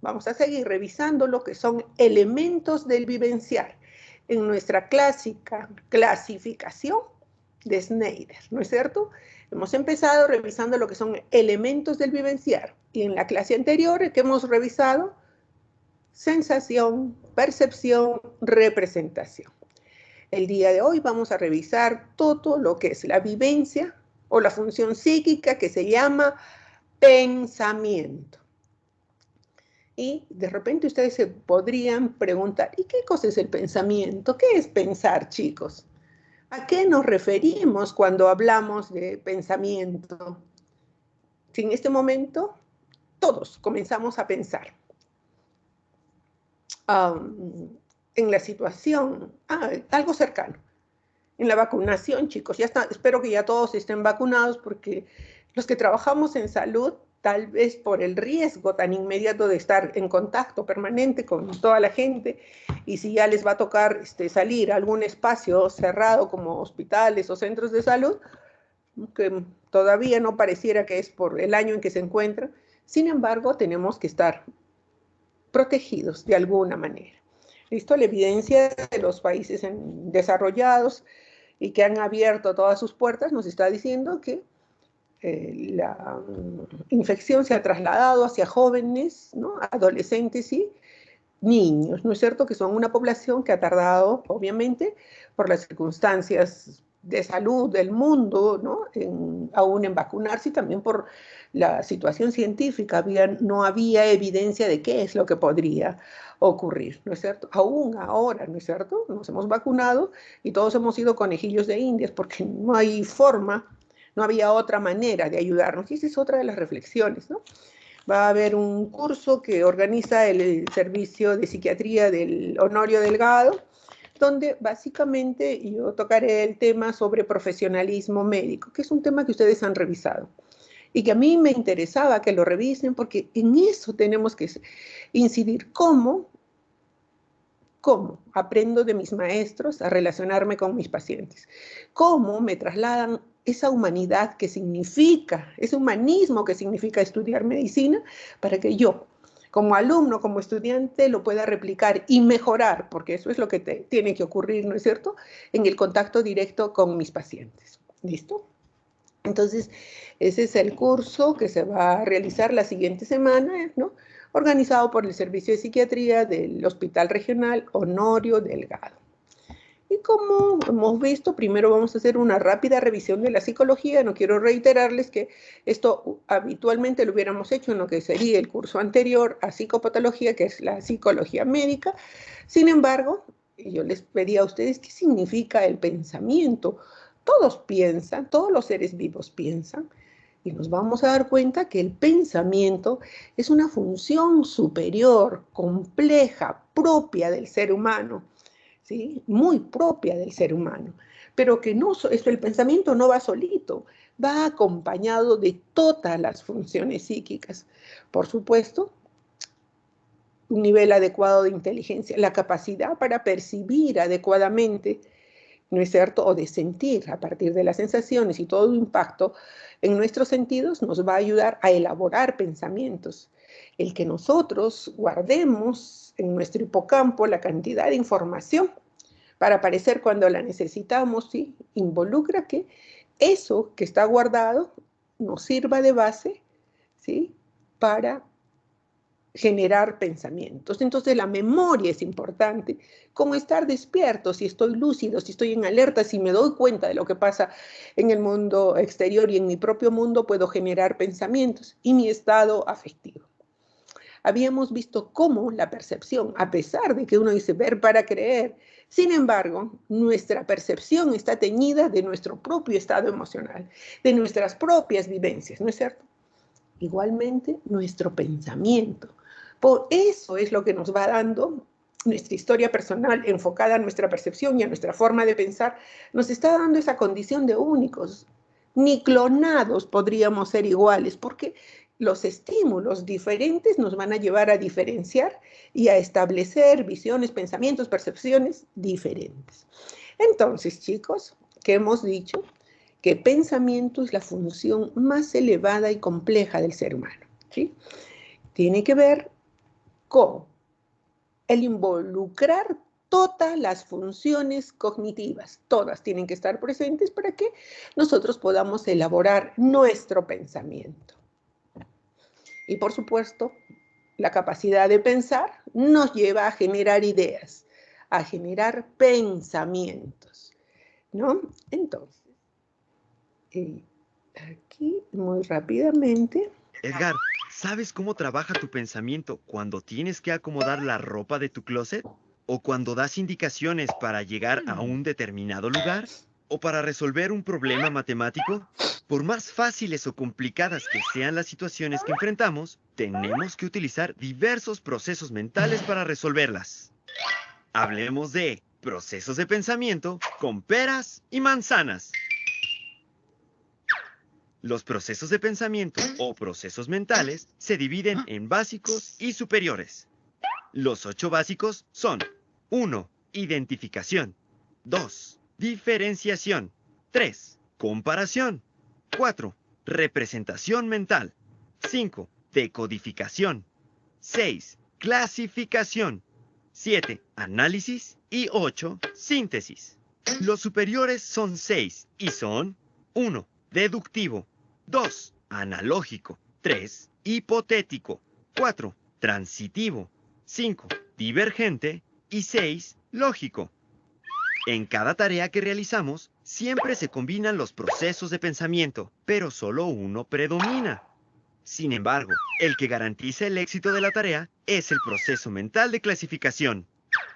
vamos a seguir revisando lo que son elementos del vivenciar en nuestra clásica clasificación de Snyder, ¿no es cierto? Hemos empezado revisando lo que son elementos del vivenciar y en la clase anterior que hemos revisado sensación, percepción, representación. El día de hoy vamos a revisar todo lo que es la vivencia o la función psíquica que se llama pensamiento. Y de repente ustedes se podrían preguntar, ¿y qué cosa es el pensamiento? ¿Qué es pensar, chicos? ¿A qué nos referimos cuando hablamos de pensamiento? Si en este momento todos comenzamos a pensar en la situación, algo cercano, en la vacunación, chicos, ya está, espero que ya todos estén vacunados porque los que trabajamos en salud, tal vez por el riesgo tan inmediato de estar en contacto permanente con toda la gente, y si ya les va a tocar salir a algún espacio cerrado como hospitales o centros de salud, que todavía no pareciera que es por el año en que se encuentran, sin embargo, tenemos que estar protegidos de alguna manera. ¿Listo? La evidencia de los países desarrollados y que han abierto todas sus puertas nos está diciendo que la infección se ha trasladado hacia jóvenes, ¿no? Adolescentes y niños, ¿no es cierto? Que son una población que ha tardado, obviamente, por las circunstancias de salud del mundo, ¿no? Aún en vacunarse y también por la situación científica. No había evidencia de qué es lo que podría ocurrir, ¿no es cierto? Aún ahora, ¿no es cierto? Nos hemos vacunado y todos hemos sido conejillos de indias porque no hay forma, no había otra manera de ayudarnos. Y esa es otra de las reflexiones, ¿no? Va a haber un curso que organiza el Servicio de Psiquiatría del Honorio Delgado, donde básicamente yo tocaré el tema sobre profesionalismo médico, que es un tema que ustedes han revisado y que a mí me interesaba que lo revisen porque en eso tenemos que incidir. ¿Cómo aprendo de mis maestros a relacionarme con mis pacientes? ¿Cómo me trasladan esa humanidad que significa, ese humanismo que significa estudiar medicina, para que yo, como alumno, como estudiante, lo pueda replicar y mejorar, porque eso es lo que tiene que ocurrir, ¿no es cierto?, en el contacto directo con mis pacientes. ¿Listo? Entonces, ese es el curso que se va a realizar la siguiente semana, ¿no?, organizado por el Servicio de Psiquiatría del Hospital Regional Honorio Delgado. Y como hemos visto, primero vamos a hacer una rápida revisión de la psicología. No quiero reiterarles que esto habitualmente lo hubiéramos hecho en lo que sería el curso anterior a psicopatología, que es la psicología médica. Sin embargo, yo les pedí a ustedes qué significa el pensamiento. Todos piensan, todos los seres vivos piensan, y nos vamos a dar cuenta que el pensamiento es una función superior, compleja, propia del ser humano, ¿sí? Muy propia del ser humano, pero que no, el pensamiento no va solito, va acompañado de todas las funciones psíquicas. Por supuesto, un nivel adecuado de inteligencia, la capacidad para percibir adecuadamente, ¿no es cierto?, o de sentir a partir de las sensaciones y todo impacto en nuestros sentidos nos va a ayudar a elaborar pensamientos. El que nosotros guardemos en nuestro hipocampo la cantidad de información para aparecer cuando la necesitamos, ¿sí?, involucra que eso que está guardado nos sirva de base, ¿sí?, para generar pensamientos. Entonces la memoria es importante, como estar despierto, si estoy lúcido, si estoy en alerta, si me doy cuenta de lo que pasa en el mundo exterior y en mi propio mundo, puedo generar pensamientos y mi estado afectivo. Habíamos visto cómo la percepción, a pesar de que uno dice ver para creer, sin embargo, nuestra percepción está teñida de nuestro propio estado emocional, de nuestras propias vivencias, ¿no es cierto? Igualmente, nuestro pensamiento. Por eso es lo que nos va dando nuestra historia personal enfocada a nuestra percepción y a nuestra forma de pensar, nos está dando esa condición de únicos. Ni clonados podríamos ser iguales, porque los estímulos diferentes nos van a llevar a diferenciar y a establecer visiones, pensamientos, percepciones diferentes. Entonces, chicos, ¿qué hemos dicho? Que pensamiento es la función más elevada y compleja del ser humano, ¿sí? Tiene que ver con el involucrar todas las funciones cognitivas. Todas tienen que estar presentes para que nosotros podamos elaborar nuestro pensamiento. Y por supuesto, la capacidad de pensar nos lleva a generar ideas, a generar pensamientos, ¿no? Entonces, aquí muy rápidamente. Edgar, ¿sabes cómo trabaja tu pensamiento cuando tienes que acomodar la ropa de tu closet? ¿O cuando das indicaciones para llegar a un determinado lugar? ¿O para resolver un problema matemático? Por más fáciles o complicadas que sean las situaciones que enfrentamos, tenemos que utilizar diversos procesos mentales para resolverlas. Hablemos de procesos de pensamiento con peras y manzanas. Los procesos de pensamiento o procesos mentales se dividen en básicos y superiores. Los 8 básicos son 1. Identificación. 2. Diferenciación. 3. Comparación. 4. Representación mental. 5. Decodificación. 6. Clasificación. 7. Análisis. Y 8. Síntesis. Los superiores son 6 y son 1. Deductivo. 2. Analógico. 3. Hipotético. 4. Transitivo. 5. Divergente. Y 6. Lógico. En cada tarea que realizamos, siempre se combinan los procesos de pensamiento, pero solo uno predomina. Sin embargo, el que garantiza el éxito de la tarea es el proceso mental de clasificación.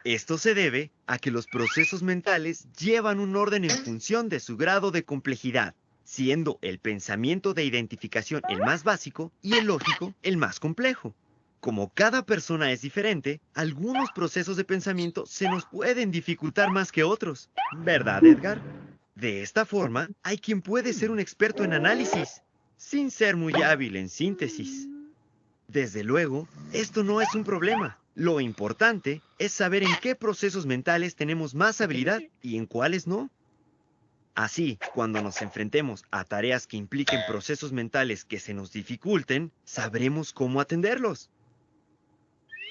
Esto se debe a que los procesos mentales llevan un orden en función de su grado de complejidad, siendo el pensamiento de identificación el más básico y el lógico el más complejo. Como cada persona es diferente, algunos procesos de pensamiento se nos pueden dificultar más que otros. ¿Verdad, Edgar? De esta forma, hay quien puede ser un experto en análisis, sin ser muy hábil en síntesis. Desde luego, esto no es un problema. Lo importante es saber en qué procesos mentales tenemos más habilidad y en cuáles no. Así, cuando nos enfrentemos a tareas que impliquen procesos mentales que se nos dificulten, sabremos cómo atenderlos.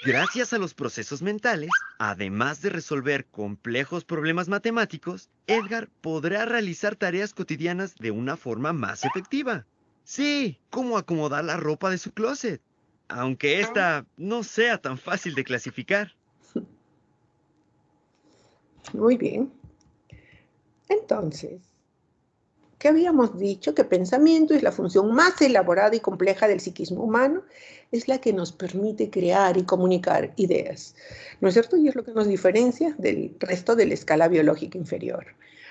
Gracias a los procesos mentales, además de resolver complejos problemas matemáticos, Edgar podrá realizar tareas cotidianas de una forma más efectiva. Sí, como acomodar la ropa de su closet, aunque esta no sea tan fácil de clasificar. Muy bien. Entonces, ¿qué habíamos dicho? Que pensamiento es la función más elaborada y compleja del psiquismo humano, es la que nos permite crear y comunicar ideas, ¿no es cierto? Y es lo que nos diferencia del resto de la escala biológica inferior.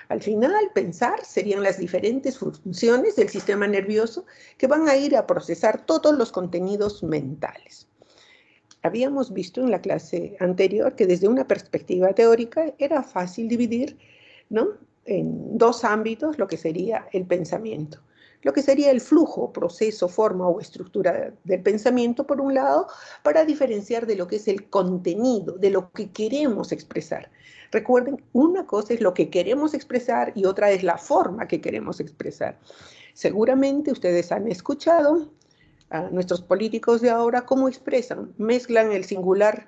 Al final, pensar serían las diferentes funciones del sistema nervioso que van a ir a procesar todos los contenidos mentales. Habíamos visto en la clase anterior que desde una perspectiva teórica era fácil dividir, ¿no?, en dos ámbitos lo que sería el pensamiento. Lo que sería el flujo, proceso, forma o estructura del pensamiento, por un lado, para diferenciar de lo que es el contenido, de lo que queremos expresar. Recuerden, una cosa es lo que queremos expresar y otra es la forma que queremos expresar. Seguramente ustedes han escuchado a nuestros políticos de ahora cómo expresan, mezclan el singular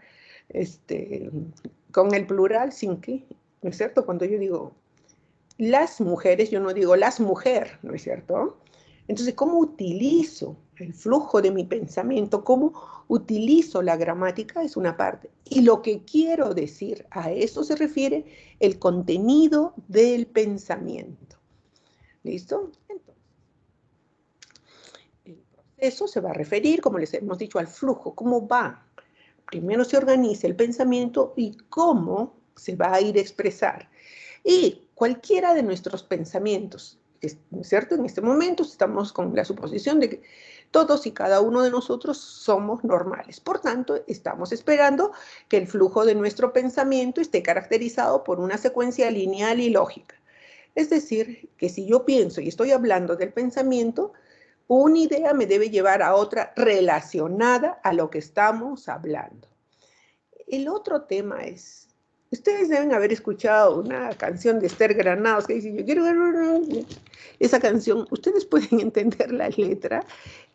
con el plural sin que, ¿no es cierto? Cuando yo digo las mujeres, yo no digo las mujeres, ¿no es cierto? Entonces, ¿cómo utilizo el flujo de mi pensamiento? ¿Cómo utilizo la gramática? Es una parte. Y lo que quiero decir, a eso se refiere el contenido del pensamiento. ¿Listo? Entonces, el proceso se va a referir, como les hemos dicho, al flujo, cómo va. Primero se organiza el pensamiento y cómo se va a ir a expresar. Y cualquiera de nuestros pensamientos, ¿no es cierto? En este momento estamos con la suposición de que todos y cada uno de nosotros somos normales. Por tanto, estamos esperando que el flujo de nuestro pensamiento esté caracterizado por una secuencia lineal y lógica. Es decir, que si yo pienso y estoy hablando del pensamiento, una idea me debe llevar a otra relacionada a lo que estamos hablando. El otro tema es, ustedes deben haber escuchado una canción de Esther Granados que dice, yo quiero ver esa canción. Ustedes pueden entender la letra,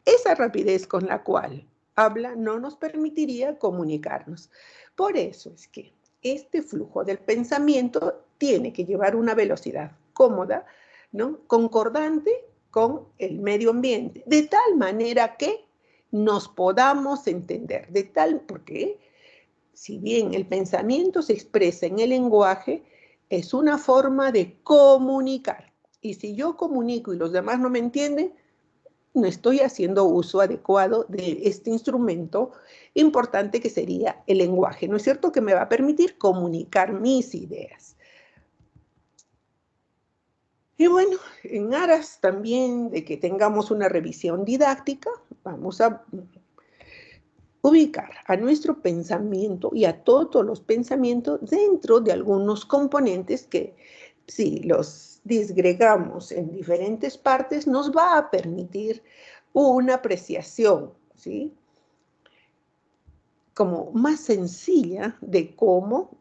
esa rapidez con la cual habla no nos permitiría comunicarnos. Por eso es que este flujo del pensamiento tiene que llevar una velocidad cómoda, ¿no? Concordante con el medio ambiente, de tal manera que nos podamos entender, porque si bien el pensamiento se expresa en el lenguaje, es una forma de comunicar. Y si yo comunico y los demás no me entienden, no estoy haciendo uso adecuado de este instrumento importante que sería el lenguaje, ¿no es cierto? Que me va a permitir comunicar mis ideas. Y bueno, en aras también de que tengamos una revisión didáctica, vamos a ubicar a nuestro pensamiento y a todos los pensamientos dentro de algunos componentes que, si los disgregamos en diferentes partes, nos va a permitir una apreciación, ¿sí? Como más sencilla de cómo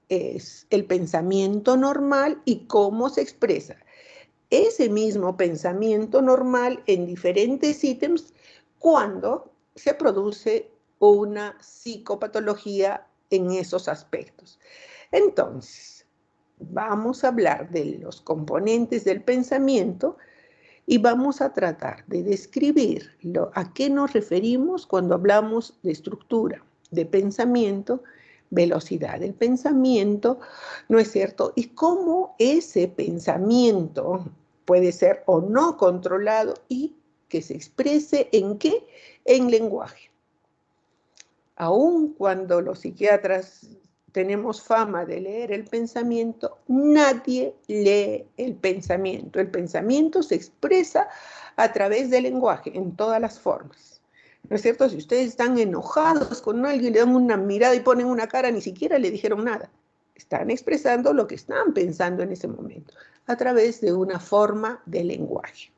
es el pensamiento normal y cómo se expresa ese mismo pensamiento normal en diferentes ítems cuando se produce una psicopatología en esos aspectos. Entonces, vamos a hablar de los componentes del pensamiento y vamos a tratar de describir a qué nos referimos cuando hablamos de estructura, de pensamiento, velocidad del pensamiento, ¿no es cierto? Y cómo ese pensamiento puede ser o no controlado y que se exprese en qué, en lenguaje. Aun cuando los psiquiatras tenemos fama de leer el pensamiento, nadie lee el pensamiento. El pensamiento se expresa a través del lenguaje, en todas las formas. ¿No es cierto? Si ustedes están enojados con alguien, le dan una mirada y ponen una cara, ni siquiera le dijeron nada. Están expresando lo que están pensando en ese momento, a través de una forma de lenguaje.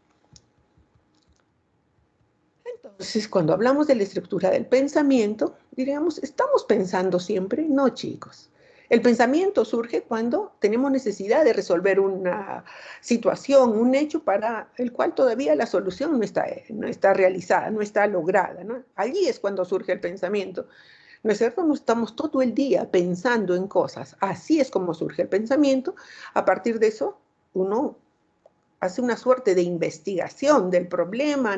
Entonces, cuando hablamos de la estructura del pensamiento, diríamos, ¿estamos pensando siempre? No, chicos. El pensamiento surge cuando tenemos necesidad de resolver una situación, un hecho para el cual todavía la solución no está realizada, no está lograda, ¿no? Allí es cuando surge el pensamiento. ¿No es cierto? No estamos todo el día pensando en cosas. Así es como surge el pensamiento. A partir de eso, uno hace una suerte de investigación del problema,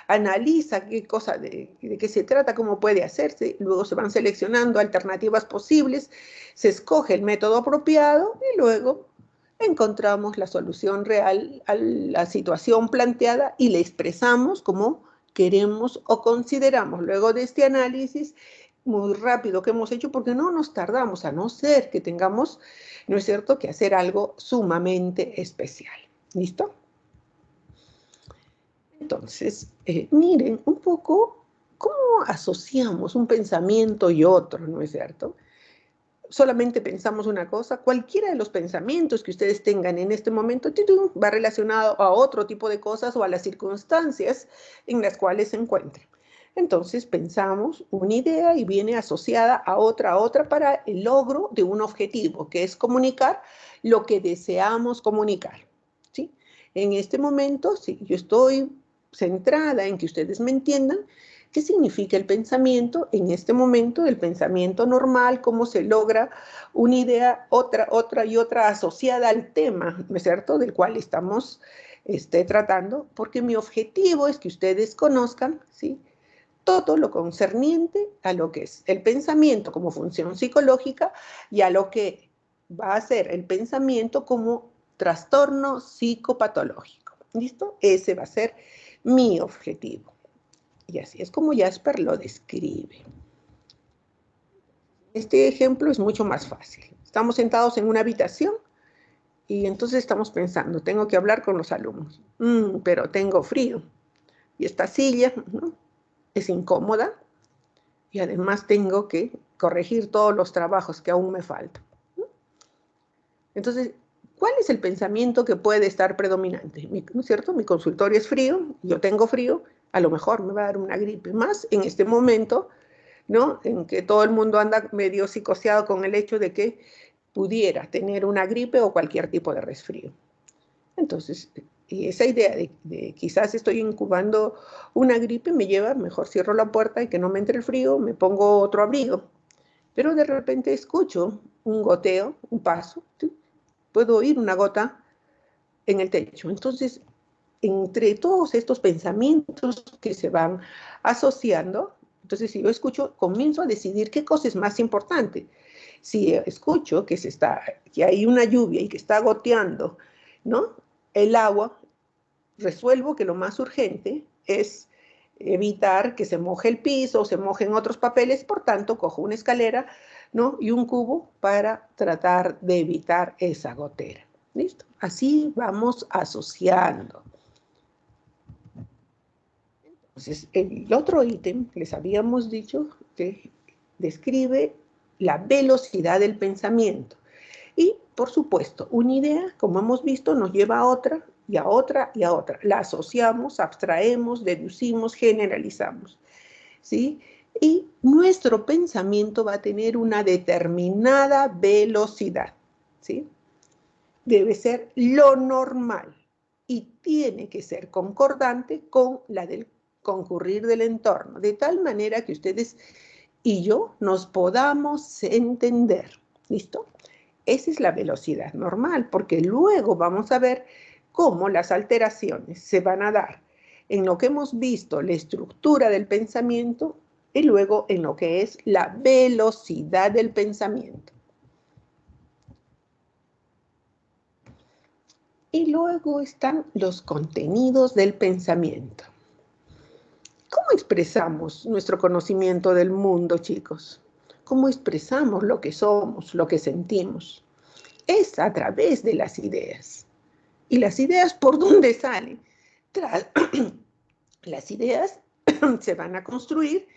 analiza qué cosa de qué se trata, cómo puede hacerse, luego se van seleccionando alternativas posibles, se escoge el método apropiado y luego encontramos la solución real a la situación planteada y la expresamos como queremos o consideramos. Luego de este análisis muy rápido que hemos hecho, porque no nos tardamos, a no ser que tengamos, ¿no es cierto?, que hacer algo sumamente especial. ¿Listo? Entonces, miren un poco cómo asociamos un pensamiento y otro, ¿no es cierto? Solamente pensamos una cosa, cualquiera de los pensamientos que ustedes tengan en este momento va relacionado a otro tipo de cosas o a las circunstancias en las cuales se encuentren. Entonces pensamos una idea y viene asociada a otra para el logro de un objetivo, que es comunicar lo que deseamos comunicar. ¿Sí? En este momento, si yo estoy centrada en que ustedes me entiendan, ¿qué significa el pensamiento? En este momento, el pensamiento normal, cómo se logra una idea, otra y otra asociada al tema, ¿no es cierto?, del cual estamos tratando, porque mi objetivo es que ustedes conozcan, ¿sí?, todo lo concerniente a lo que es el pensamiento como función psicológica y a lo que va a ser el pensamiento como trastorno psicopatológico. ¿Listo? Ese va a ser mi objetivo. Y así es como Jasper lo describe. Este ejemplo es mucho más fácil. Estamos sentados en una habitación y entonces estamos pensando, tengo que hablar con los alumnos, pero tengo frío. Y esta silla, ¿no?, es incómoda y además tengo que corregir todos los trabajos que aún me faltan. Entonces, ¿cuál es el pensamiento que puede estar predominante? ¿No es cierto? Mi consultorio es frío, yo tengo frío, a lo mejor me va a dar una gripe. Más en este momento, ¿no?, en que todo el mundo anda medio psicoseado con el hecho de que pudiera tener una gripe o cualquier tipo de resfrío. Entonces, Y esa idea de quizás estoy incubando una gripe me lleva, mejor cierro la puerta y que no me entre el frío, me pongo otro abrigo. Pero de repente escucho un goteo, un paso, ¿sí? Puedo oír una gota en el techo. Entonces, entre todos estos pensamientos que se van asociando, entonces si yo escucho, comienzo a decidir qué cosa es más importante. Si escucho que hay una lluvia y que está goteando, ¿no? El agua, resuelvo que lo más urgente es evitar que se moje el piso o se mojen otros papeles, por tanto, cojo una escalera, ¿no? Y un cubo para tratar de evitar esa gotera. ¿Listo? Así vamos asociando. Entonces, el otro ítem, les habíamos dicho, que describe la velocidad del pensamiento. Y, por supuesto, una idea, como hemos visto, nos lleva a otra, y a otra, y a otra. La asociamos, abstraemos, deducimos, generalizamos, ¿sí? Y nuestro pensamiento va a tener una determinada velocidad, ¿sí? Debe ser lo normal y tiene que ser concordante con la del concurrir del entorno, de tal manera que ustedes y yo nos podamos entender, ¿listo? Esa es la velocidad normal, porque luego vamos a ver cómo las alteraciones se van a dar en lo que hemos visto, la estructura del pensamiento, y luego en lo que es la velocidad del pensamiento. Y luego están los contenidos del pensamiento. ¿Cómo expresamos nuestro conocimiento del mundo, chicos? ¿Cómo expresamos lo que somos, lo que sentimos? Es a través de las ideas. ¿Y las ideas por dónde salen? Las ideas se van a construir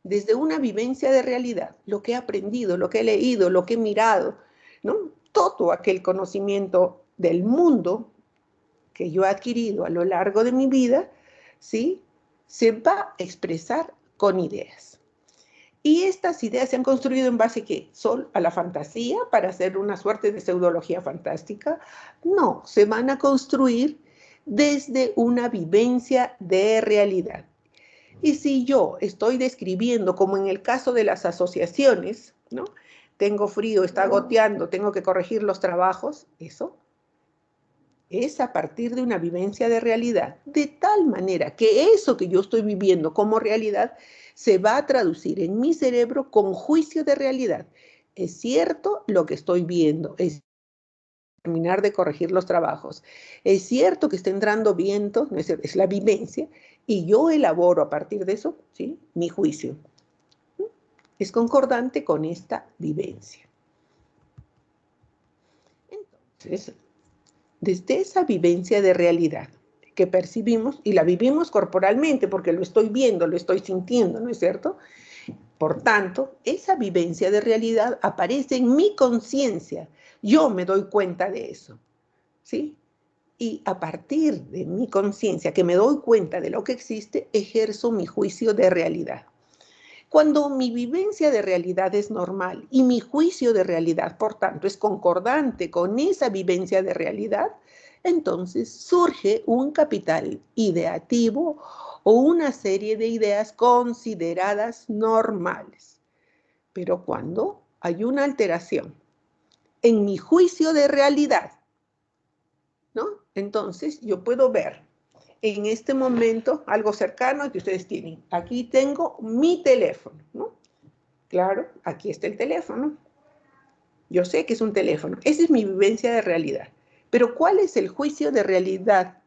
desde una vivencia de realidad, lo que he aprendido, lo que he leído, lo que he mirado, ¿no? Todo aquel conocimiento del mundo que yo he adquirido a lo largo de mi vida, ¿sí? Se va a expresar con ideas. Y estas ideas se han construido en base ¿qué? ¿A la fantasía para hacer una suerte de pseudología fantástica? No, se van a construir desde una vivencia de realidad. Y si yo estoy describiendo, como en el caso de las asociaciones, ¿no? Tengo frío, está goteando, tengo que corregir los trabajos, eso es a partir de una vivencia de realidad, de tal manera que eso que yo estoy viviendo como realidad se va a traducir en mi cerebro con juicio de realidad. Es cierto lo que estoy viendo, es terminar de corregir los trabajos. Es cierto que está entrando viento, es la vivencia, y yo elaboro a partir de eso, ¿sí? Mi juicio. Es concordante con esta vivencia. Entonces, desde esa vivencia de realidad que percibimos, y la vivimos corporalmente porque lo estoy viendo, lo estoy sintiendo, ¿no es cierto? Por tanto, esa vivencia de realidad aparece en mi conciencia. Yo me doy cuenta de eso, ¿sí? Y a partir de mi conciencia, que me doy cuenta de lo que existe, ejerzo mi juicio de realidad. Cuando mi vivencia de realidad es normal y mi juicio de realidad, por tanto, es concordante con esa vivencia de realidad, entonces surge un capital ideativo o una serie de ideas consideradas normales. Pero cuando hay una alteración en mi juicio de realidad, ¿no? Entonces yo puedo ver en este momento algo cercano que ustedes tienen. Aquí tengo mi teléfono, ¿no? Claro, aquí está el teléfono. Yo sé que es un teléfono. Esa es mi vivencia de realidad. Pero ¿cuál es el juicio de realidad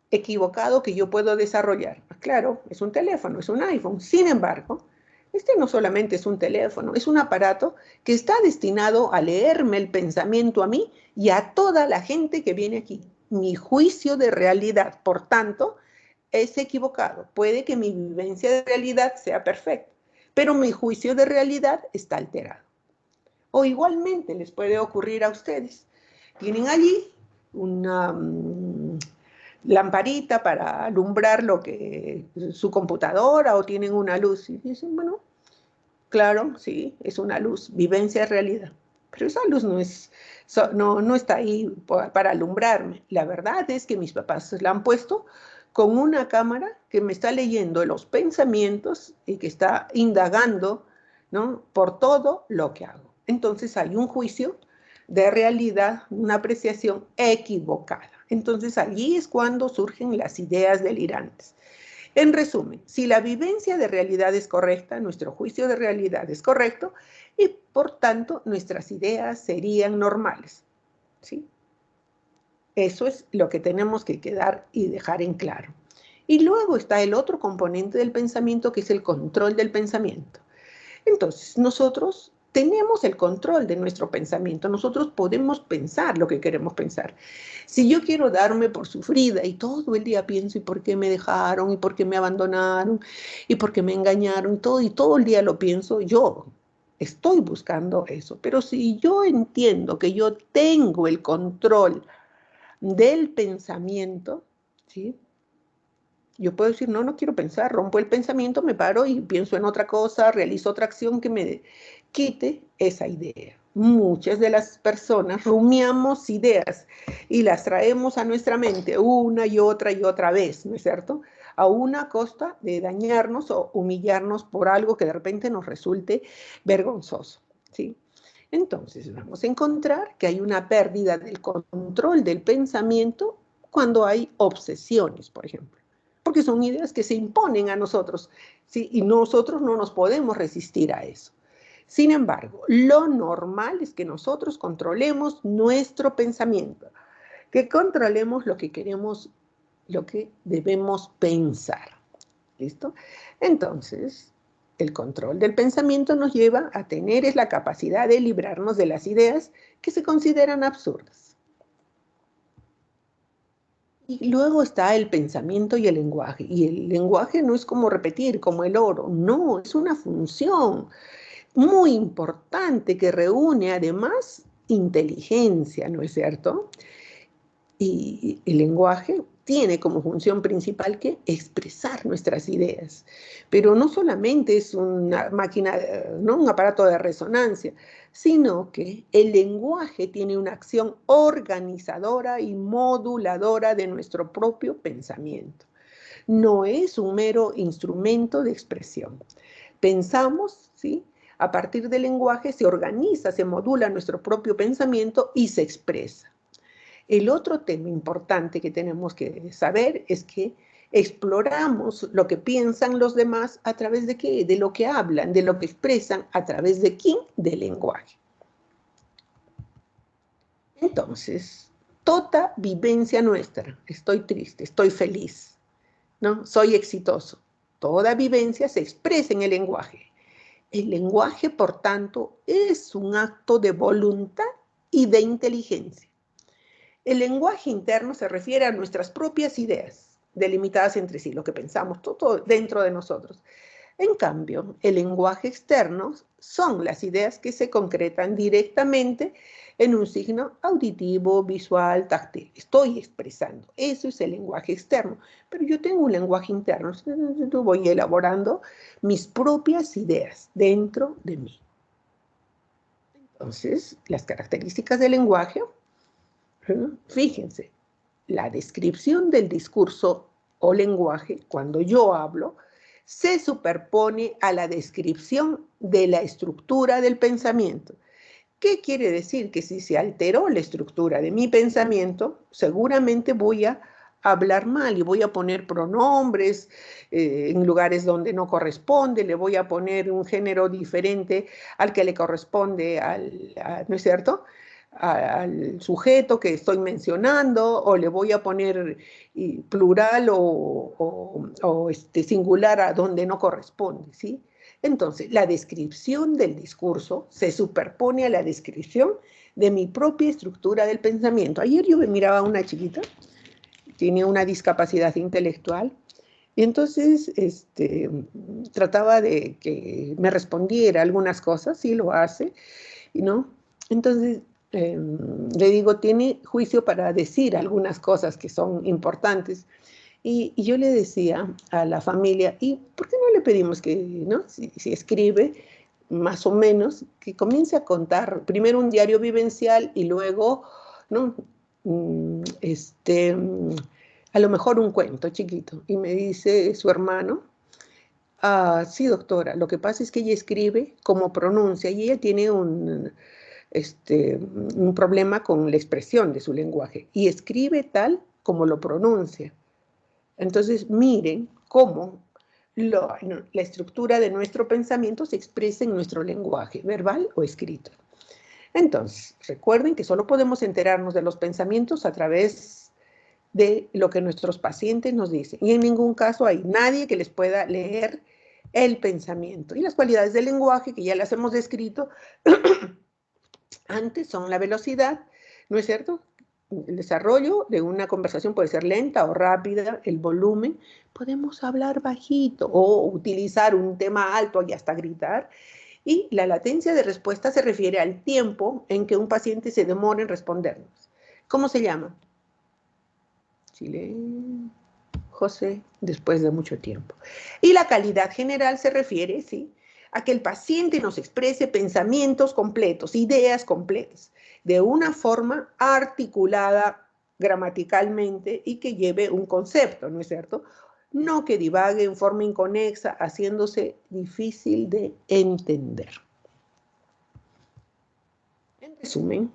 equivocado que yo puedo desarrollar? Claro, es un teléfono, es un iPhone. Sin embargo, este no solamente es un teléfono, es un aparato que está destinado a leerme el pensamiento a mí y a toda la gente que viene aquí. Mi juicio de realidad, por tanto, es equivocado. Puede que mi vivencia de realidad sea perfecta, pero mi juicio de realidad está alterado. O igualmente les puede ocurrir a ustedes. Tienen allí una lamparita para alumbrar su computadora o tienen una luz y dicen, bueno, claro, sí, es una luz, vivencia de realidad. Pero esa luz no está ahí para alumbrarme. La verdad es que mis papás la han puesto con una cámara que me está leyendo los pensamientos y que está indagando, ¿no?, por todo lo que hago. Entonces hay un juicio de realidad, una apreciación equivocada. Entonces allí es cuando surgen las ideas delirantes. En resumen, si la vivencia de realidad es correcta, nuestro juicio de realidad es correcto y por tanto nuestras ideas serían normales, ¿sí? Eso es lo que tenemos que quedar y dejar en claro. Y luego está el otro componente del pensamiento, que es el control del pensamiento. Entonces, nosotros tenemos el control de nuestro pensamiento. Nosotros podemos pensar lo que queremos pensar. Si yo quiero darme por sufrida y todo el día pienso, ¿y por qué me dejaron? ¿Y por qué me abandonaron? ¿Y por qué me engañaron? Y todo el día lo pienso, yo estoy buscando eso. Pero si yo entiendo que yo tengo el control del pensamiento, ¿sí?, yo puedo decir, no quiero pensar, rompo el pensamiento, me paro y pienso en otra cosa, realizo otra acción que me quite esa idea. Muchas de las personas rumiamos ideas y las traemos a nuestra mente una y otra vez, ¿no es cierto?, a una costa de dañarnos o humillarnos por algo que de repente nos resulte vergonzoso, ¿sí? Entonces vamos a encontrar que hay una pérdida del control del pensamiento cuando hay obsesiones, por ejemplo, porque son ideas que se imponen a nosotros, ¿sí?, y nosotros no nos podemos resistir a eso. Sin embargo, lo normal es que nosotros controlemos nuestro pensamiento, que controlemos lo que queremos, lo que debemos pensar. ¿Listo? Entonces, el control del pensamiento nos lleva a tener la capacidad de librarnos de las ideas que se consideran absurdas. Y luego está el pensamiento y el lenguaje. Y el lenguaje no es como repetir, como el oro. No, es una función muy importante que reúne además inteligencia, ¿no es cierto? Y el lenguaje tiene como función principal que expresar nuestras ideas. Pero no solamente es una máquina, ¿no?, un aparato de resonancia, sino que el lenguaje tiene una acción organizadora y moduladora de nuestro propio pensamiento. No es un mero instrumento de expresión. Pensamos, ¿sí?, a partir del lenguaje se organiza, se modula nuestro propio pensamiento y se expresa. El otro tema importante que tenemos que saber es que exploramos lo que piensan los demás a través de qué, de lo que hablan, de lo que expresan, a través de quién, del lenguaje. Entonces, toda vivencia nuestra, estoy triste, estoy feliz, ¿no?, soy exitoso, toda vivencia se expresa en el lenguaje. El lenguaje, por tanto, es un acto de voluntad y de inteligencia. El lenguaje interno se refiere a nuestras propias ideas, delimitadas entre sí, lo que pensamos, todo dentro de nosotros. En cambio, el lenguaje externo son las ideas que se concretan directamente en un signo auditivo, visual, táctil. Estoy expresando, eso es el lenguaje externo. Pero yo tengo un lenguaje interno, yo voy elaborando mis propias ideas dentro de mí. Entonces, las características del lenguaje, fíjense, la descripción del discurso o lenguaje, cuando yo hablo, se superpone a la descripción de la estructura del pensamiento. ¿Qué quiere decir? Que si se alteró la estructura de mi pensamiento, seguramente voy a hablar mal y voy a poner pronombres en lugares donde no corresponde, le voy a poner un género diferente al que le corresponde ¿no es cierto?, al sujeto que estoy mencionando, o le voy a poner plural o singular a donde no corresponde, ¿sí? Entonces, la descripción del discurso se superpone a la descripción de mi propia estructura del pensamiento. Ayer yo me miraba a una chiquita, tiene una discapacidad intelectual, y entonces trataba de que me respondiera algunas cosas, sí lo hace, ¿no? Entonces, le digo, tiene juicio para decir algunas cosas que son importantes. Y yo le decía a la familia, ¿y por qué no le pedimos que, ¿no?, si escribe, más o menos, que comience a contar primero un diario vivencial y luego, ¿no? A lo mejor un cuento chiquito. Y me dice su hermano, ah, sí, doctora, lo que pasa es que ella escribe como pronuncia y ella tiene un problema con la expresión de su lenguaje y escribe tal como lo pronuncia. Entonces, miren cómo la estructura de nuestro pensamiento se expresa en nuestro lenguaje, verbal o escrito. Entonces, recuerden que solo podemos enterarnos de los pensamientos a través de lo que nuestros pacientes nos dicen. Y en ningún caso hay nadie que les pueda leer el pensamiento. Y las cualidades del lenguaje, que ya las hemos descrito antes, son la velocidad, ¿no es cierto? El desarrollo de una conversación puede ser lenta o rápida, el volumen, podemos hablar bajito o utilizar un tema alto y hasta gritar. Y la latencia de respuesta se refiere al tiempo en que un paciente se demora en respondernos. ¿Cómo se llama? Chile, José, después de mucho tiempo. Y la calidad general se refiere, ¿sí?, a que el paciente nos exprese pensamientos completos, ideas completas, de una forma articulada gramaticalmente y que lleve un concepto, ¿no es cierto? No que divague en forma inconexa, haciéndose difícil de entender. En resumen,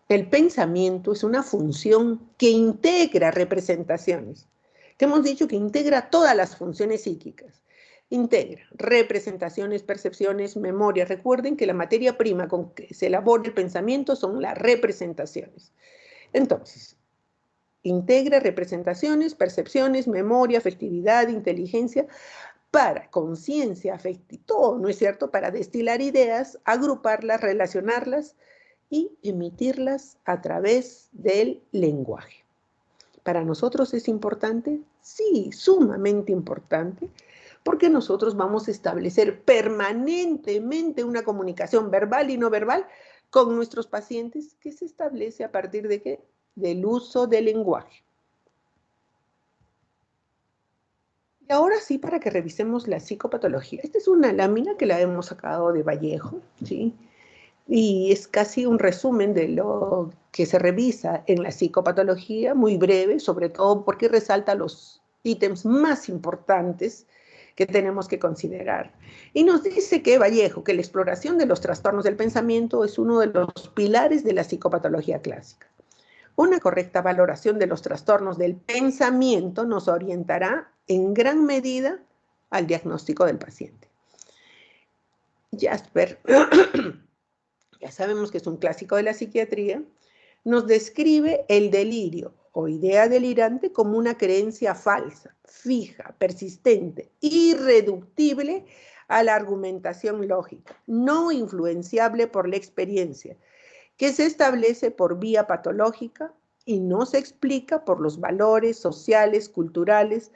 el pensamiento es una función que integra representaciones, que hemos dicho que integra todas las funciones psíquicas. Integra representaciones, percepciones, memoria. Recuerden que la materia prima con que se elabora el pensamiento son las representaciones. Entonces, integra representaciones, percepciones, memoria, afectividad, inteligencia, para conciencia, afectividad, todo, ¿no es cierto?, para destilar ideas, agruparlas, relacionarlas y emitirlas a través del lenguaje. ¿Para nosotros es importante? Sí, sumamente importante, porque nosotros vamos a establecer permanentemente una comunicación verbal y no verbal con nuestros pacientes que se establece a partir de ¿qué? Del uso del lenguaje. Y ahora sí, para que revisemos la psicopatología. Esta es una lámina que la hemos sacado de Vallejo, ¿sí? Y es casi un resumen de lo que se revisa en la psicopatología, muy breve, sobre todo porque resalta los ítems más importantes que tenemos que considerar. Y nos dice que Vallejo, que la exploración de los trastornos del pensamiento es uno de los pilares de la psicopatología clásica. Una correcta valoración de los trastornos del pensamiento nos orientará en gran medida al diagnóstico del paciente. Jasper, ya sabemos que es un clásico de la psiquiatría, nos describe el delirio o idea delirante como una creencia falsa, fija, persistente, irreductible a la argumentación lógica, no influenciable por la experiencia, que se establece por vía patológica y no se explica por los valores sociales, culturales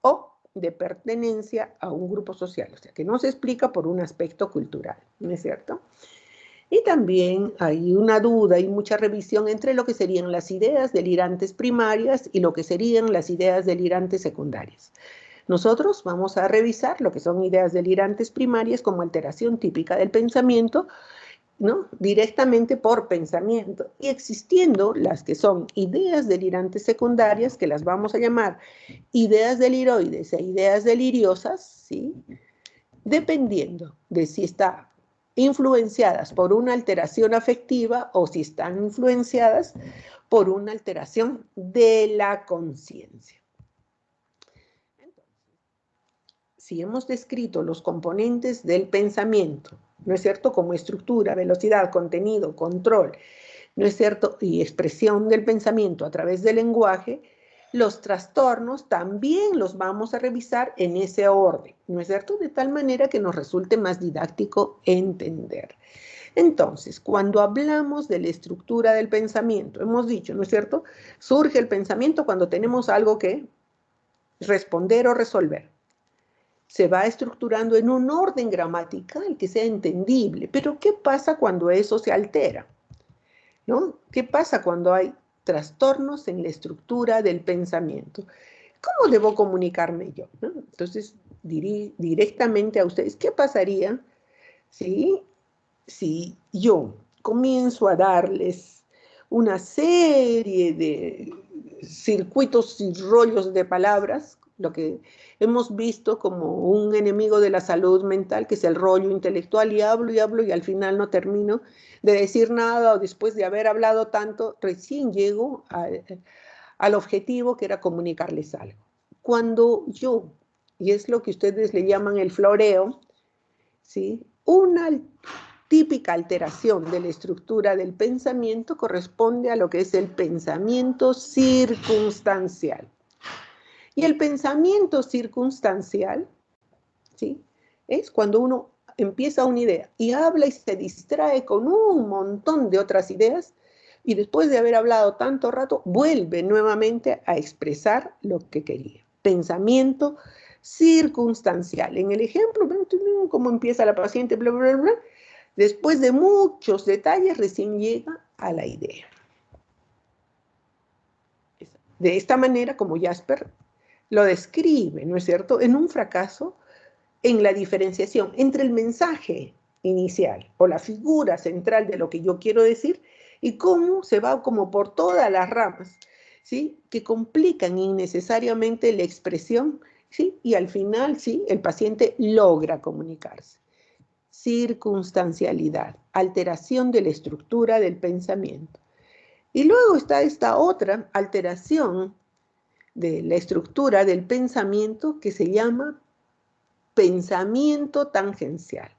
o de pertenencia a un grupo social, o sea, que no se explica por un aspecto cultural, ¿no es cierto? Y también hay una duda y mucha revisión entre lo que serían las ideas delirantes primarias y lo que serían las ideas delirantes secundarias. Nosotros vamos a revisar lo que son ideas delirantes primarias como alteración típica del pensamiento, ¿no?, directamente por pensamiento, y existiendo las que son ideas delirantes secundarias, que las vamos a llamar ideas deliroides e ideas deliriosas, ¿sí?, dependiendo de si está influenciadas por una alteración afectiva o si están influenciadas por una alteración de la conciencia. Si hemos descrito los componentes del pensamiento, ¿no es cierto?, como estructura, velocidad, contenido, control, ¿no es cierto?, y expresión del pensamiento a través del lenguaje, los trastornos también los vamos a revisar en ese orden, ¿no es cierto?, de tal manera que nos resulte más didáctico entender. Entonces, cuando hablamos de la estructura del pensamiento, hemos dicho, ¿no es cierto?, surge el pensamiento cuando tenemos algo que responder o resolver. Se va estructurando en un orden gramatical que sea entendible. Pero ¿qué pasa cuando eso se altera? ¿No? ¿Qué pasa cuando hay trastornos en la estructura del pensamiento? ¿Cómo debo comunicarme yo? ¿No? Entonces, directamente a ustedes, ¿qué pasaría ¿sí? Si yo comienzo a darles una serie de circuitos y rollos de palabras, lo que hemos visto como un enemigo de la salud mental, que es el rollo intelectual, y hablo y al final no termino de decir nada, o después de haber hablado tanto, recién llego al objetivo, que era comunicarles algo. Cuando yo, y es lo que ustedes le llaman el floreo, ¿sí? Una típica alteración de la estructura del pensamiento corresponde a lo que es el pensamiento circunstancial. Y el pensamiento circunstancial, ¿sí?, es cuando uno empieza una idea y habla y se distrae con un montón de otras ideas, y después de haber hablado tanto rato, vuelve nuevamente a expresar lo que quería. Pensamiento circunstancial. En el ejemplo, cómo empieza la paciente, bla, bla, bla, después de muchos detalles, recién llega a la idea. De esta manera, como Jasper lo describe, ¿no es cierto?, en un fracaso en la diferenciación entre el mensaje inicial o la figura central de lo que yo quiero decir y cómo se va como por todas las ramas, ¿sí?, que complican innecesariamente la expresión, ¿sí?, y al final, sí, el paciente logra comunicarse. Circunstancialidad, alteración de la estructura del pensamiento. Y luego está esta otra alteración de la estructura del pensamiento que se llama pensamiento tangencial.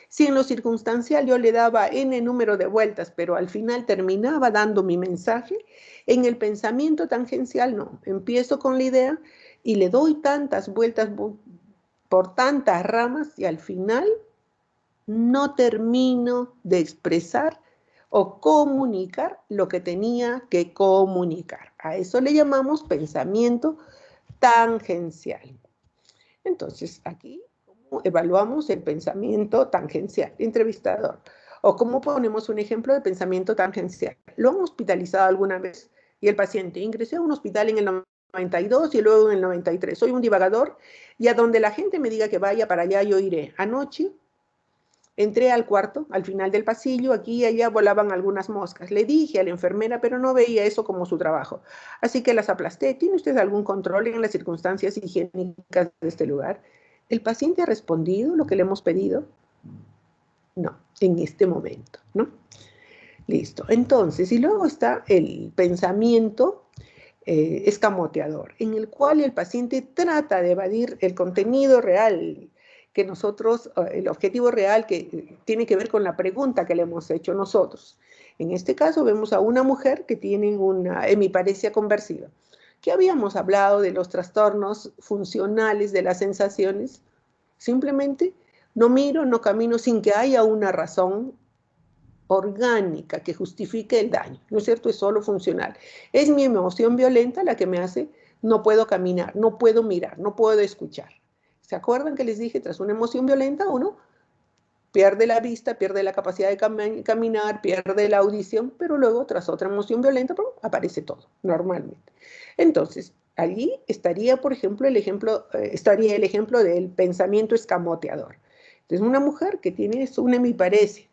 Si en lo circunstancial yo le daba n número de vueltas, pero al final terminaba dando mi mensaje, en el pensamiento tangencial no. Empiezo con la idea y le doy tantas vueltas por tantas ramas y al final no termino de expresar o comunicar lo que tenía que comunicar. A eso le llamamos pensamiento tangencial. Entonces, aquí, ¿cómo evaluamos el pensamiento tangencial? Entrevistador. O cómo ponemos un ejemplo de pensamiento tangencial. ¿Lo han hospitalizado alguna vez? Y el paciente: ingresé a un hospital en el 92 y luego en el 93. Soy un divagador y a donde la gente me diga que vaya para allá, yo iré. Anoche entré al cuarto, al final del pasillo, aquí y allá volaban algunas moscas. Le dije a la enfermera, pero no veía eso como su trabajo. Así que las aplasté. ¿Tiene usted algún control en las circunstancias higiénicas de este lugar? ¿El paciente ha respondido lo que le hemos pedido? No, en este momento, ¿no? Listo. Entonces, y luego está el pensamiento escamoteador, en el cual el paciente trata de evadir el contenido real que nosotros, el objetivo real que tiene que ver con la pregunta que le hemos hecho nosotros. En este caso vemos a una mujer que tiene una hemiparesia conversiva, que habíamos hablado de los trastornos funcionales de las sensaciones. Simplemente no miro, no camino sin que haya una razón orgánica que justifique el daño, ¿no es cierto? Es solo funcional. Es mi emoción violenta la que me hace: no puedo caminar, no puedo mirar, no puedo escuchar. ¿Se acuerdan que les dije? Tras una emoción violenta uno pierde la vista, pierde la capacidad de caminar, pierde la audición, pero luego tras otra emoción violenta aparece todo, normalmente. Entonces, allí estaría, por ejemplo, estaría el ejemplo del pensamiento escamoteador. Entonces, una mujer que tiene una hemiparesia,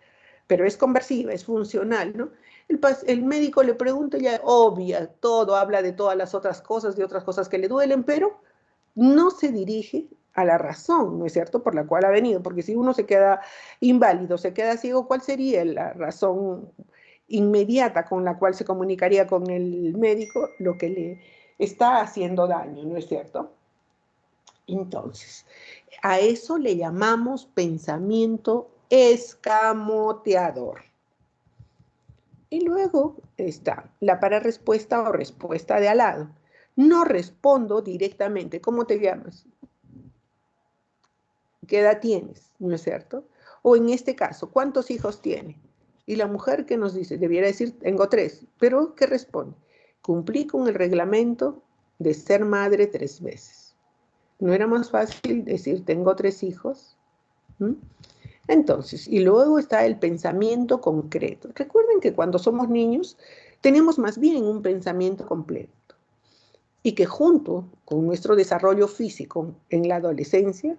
pero es conversiva, es funcional, ¿no? El médico le pregunta, ya obvia, todo, habla de todas las otras cosas, de otras cosas que le duelen, pero no se dirige a la razón, ¿no es cierto?, por la cual ha venido, porque si uno se queda inválido, se queda ciego, ¿cuál sería la razón inmediata con la cual se comunicaría con el médico lo que le está haciendo daño, ¿no es cierto? Entonces, a eso le llamamos pensamiento escamoteador. Y luego está la pararespuesta o respuesta de al lado. No respondo directamente. ¿Cómo te llamas? ¿Qué edad tienes? ¿No es cierto? O en este caso, ¿cuántos hijos tiene? Y la mujer, ¿qué nos dice? Debiera decir: tengo 3. ¿Pero qué responde? Cumplí con el reglamento de ser madre 3 veces. ¿No era más fácil decir: tengo 3 hijos? ¿Mm? Entonces, y luego está el pensamiento concreto. Recuerden que cuando somos niños tenemos más bien un pensamiento completo y que junto con nuestro desarrollo físico en la adolescencia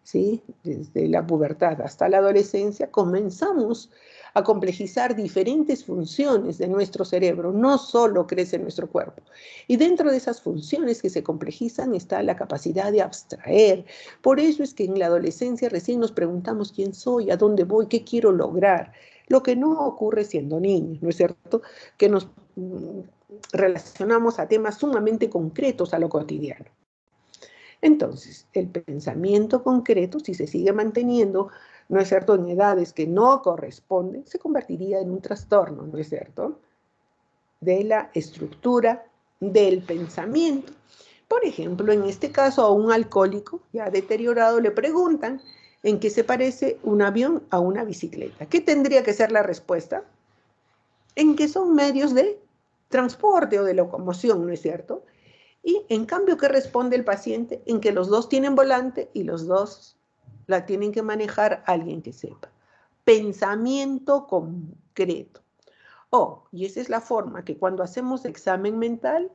¿sí? Desde la pubertad hasta la adolescencia, comenzamos a complejizar diferentes funciones de nuestro cerebro, no solo crece nuestro cuerpo. Y dentro de esas funciones que se complejizan está la capacidad de abstraer. Por eso es que en la adolescencia recién nos preguntamos quién soy, a dónde voy, qué quiero lograr. Lo que no ocurre siendo niños, ¿no es cierto? Que nos relacionamos a temas sumamente concretos a lo cotidiano. Entonces, el pensamiento concreto, si se sigue manteniendo, ¿no es cierto?, en edades que no corresponden, se convertiría en un trastorno, ¿no es cierto?, de la estructura del pensamiento. Por ejemplo, en este caso, a un alcohólico ya deteriorado le preguntan en qué se parece un avión a una bicicleta. ¿Qué tendría que ser la respuesta? En que son medios de transporte o de locomoción, ¿no es cierto? Y en cambio, ¿qué responde el paciente? En que los dos tienen volante y los dos la tienen que manejar alguien que sepa. Pensamiento concreto. Y esa es la forma que cuando hacemos examen mental,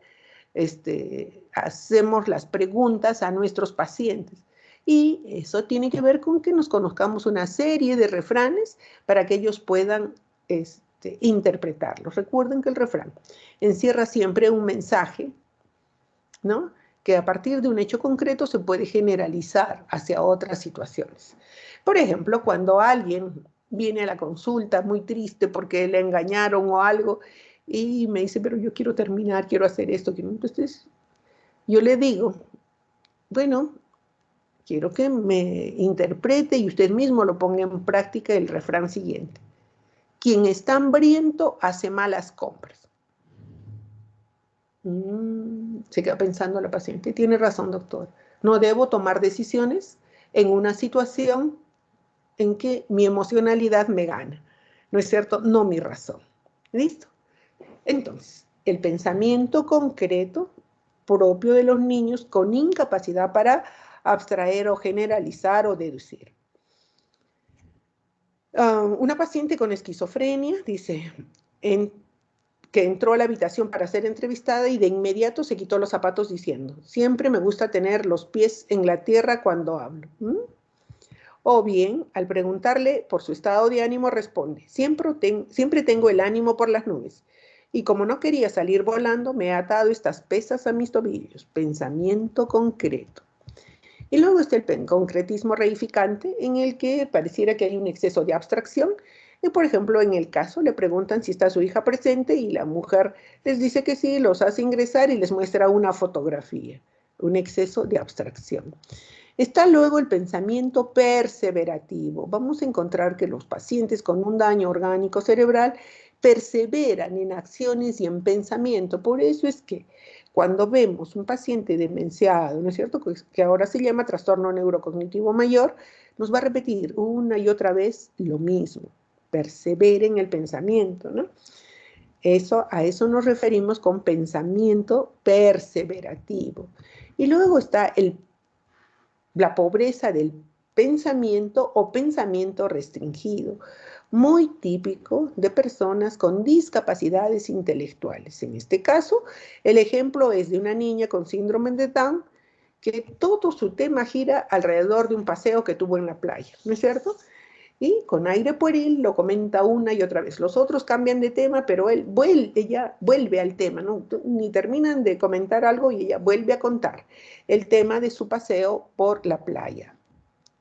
hacemos las preguntas a nuestros pacientes. Y eso tiene que ver con que nos conozcamos una serie de refranes para que ellos puedan interpretarlos. Recuerden que el refrán encierra siempre un mensaje, ¿no?, que a partir de un hecho concreto se puede generalizar hacia otras situaciones. Por ejemplo, cuando alguien viene a la consulta muy triste porque le engañaron o algo y me dice, pero yo quiero terminar, quiero hacer esto. Entonces, yo le digo, bueno, quiero que me interprete y usted mismo lo ponga en práctica el refrán siguiente. Quien está hambriento hace malas compras. Se queda pensando la paciente. Tiene razón, doctor. No debo tomar decisiones en una situación en que mi emocionalidad me gana. ¿No es cierto? No mi razón. ¿Listo? Entonces, el pensamiento concreto propio de los niños con incapacidad para abstraer o generalizar o deducir. Una paciente con esquizofrenia dice que entró a la habitación para ser entrevistada y de inmediato se quitó los zapatos diciendo, siempre me gusta tener los pies en la tierra cuando hablo. O bien, al preguntarle por su estado de ánimo, responde, siempre tengo el ánimo por las nubes. Y como no quería salir volando, me he atado estas pesas a mis tobillos. Pensamiento concreto. Y luego está el concretismo reificante, en el que pareciera que hay un exceso de abstracción. Y por ejemplo, en el caso le preguntan si está su hija presente y la mujer les dice que sí, los hace ingresar y les muestra una fotografía. Un exceso de abstracción. Está luego el pensamiento perseverativo. Vamos a encontrar que los pacientes con un daño orgánico cerebral perseveran en acciones y en pensamiento. Por eso es que cuando vemos un paciente demenciado, ¿no es cierto?, que ahora se llama trastorno neurocognitivo mayor, nos va a repetir una y otra vez lo mismo. Persevera en el pensamiento, ¿no? A eso nos referimos con pensamiento perseverativo. Y luego está la pobreza del pensamiento o pensamiento restringido, muy típico de personas con discapacidades intelectuales. En este caso, el ejemplo es de una niña con síndrome de Down que todo su tema gira alrededor de un paseo que tuvo en la playa, ¿no es cierto? Y con aire pueril lo comenta una y otra vez. Los otros cambian de tema, pero ella vuelve al tema, ¿no? Ni terminan de comentar algo y ella vuelve a contar el tema de su paseo por la playa.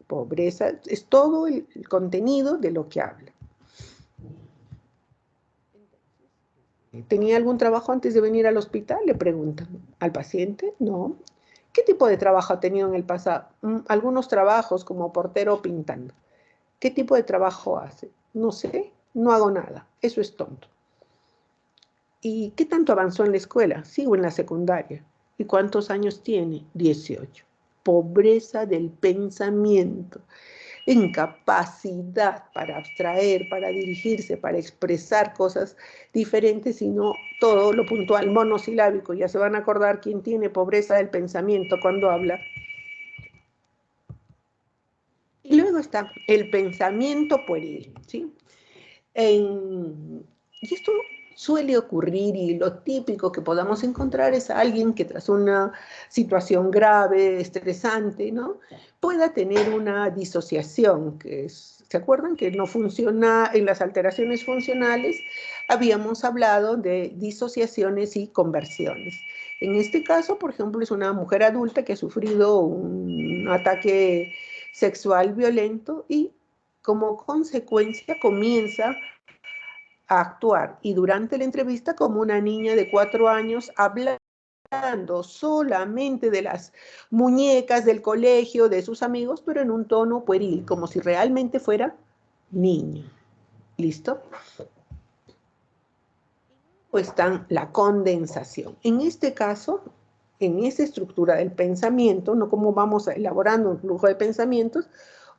Pobreza, es todo el contenido de lo que habla. ¿Tenía algún trabajo antes de venir al hospital?, le preguntan al paciente. No. ¿Qué tipo de trabajo ha tenido en el pasado? Algunos trabajos como portero pintando. ¿Qué tipo de trabajo hace? No sé, no hago nada. Eso es tonto. ¿Y qué tanto avanzó en la escuela? Sigo en la secundaria. ¿Y cuántos años tiene? 18. Pobreza del pensamiento. Incapacidad para abstraer, para dirigirse, para expresar cosas diferentes, sino todo lo puntual, monosilábico. Ya se van a acordar quién tiene pobreza del pensamiento cuando habla. Y luego está el pensamiento pueril, ¿sí? Y esto suele ocurrir, y lo típico que podamos encontrar es alguien que tras una situación grave, estresante, ¿no?, pueda tener una disociación, que es, ¿se acuerdan que no funciona en las alteraciones funcionales? Habíamos hablado de disociaciones y conversiones. En este caso, por ejemplo, es una mujer adulta que ha sufrido un ataque sexual violento y como consecuencia comienza a actuar, y durante la entrevista, como una niña de 4 años, hablando solamente de las muñecas del colegio, de sus amigos, pero en un tono pueril, como si realmente fuera niña. ¿Listo? Pues está la condensación. En este caso, en esa estructura del pensamiento, no como vamos elaborando un flujo de pensamientos,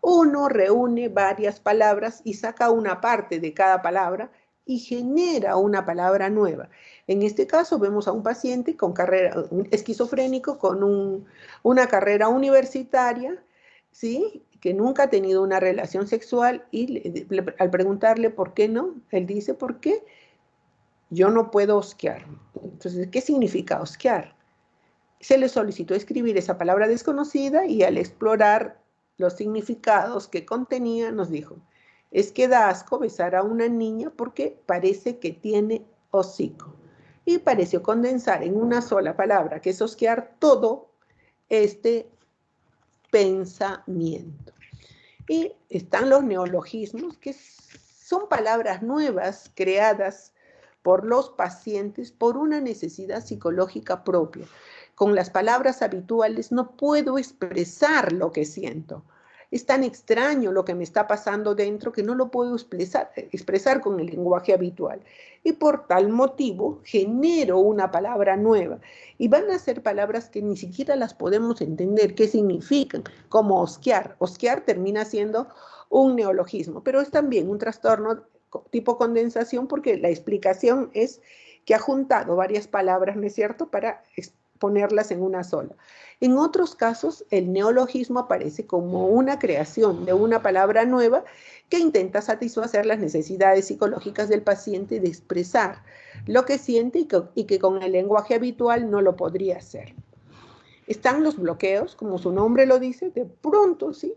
uno reúne varias palabras y saca una parte de cada palabra y genera una palabra nueva. En este caso vemos a un paciente con un esquizofrénico con una carrera universitaria, ¿sí?, que nunca ha tenido una relación sexual, y al preguntarle por qué no, él dice, ¿por qué? Yo no puedo osquear. Entonces, ¿qué significa osquear? Se le solicitó escribir esa palabra desconocida y al explorar los significados que contenía, nos dijo, es que da asco besar a una niña porque parece que tiene hocico. Y pareció condensar en una sola palabra, que es osquear, todo este pensamiento. Y están los neologismos, que son palabras nuevas creadas por los pacientes por una necesidad psicológica propia. Con las palabras habituales no puedo expresar lo que siento. Es tan extraño lo que me está pasando dentro que no lo puedo expresar con el lenguaje habitual. Y por tal motivo genero una palabra nueva. Y van a ser palabras que ni siquiera las podemos entender qué significan, como osquear. Osquear termina siendo un neologismo, pero es también un trastorno tipo condensación, porque la explicación es que ha juntado varias palabras, ¿no es cierto?, para ponerlas en una sola. En otros casos, el neologismo aparece como una creación de una palabra nueva que intenta satisfacer las necesidades psicológicas del paciente de expresar lo que siente y que con el lenguaje habitual no lo podría hacer. Están los bloqueos, como su nombre lo dice, de pronto, ¿sí?,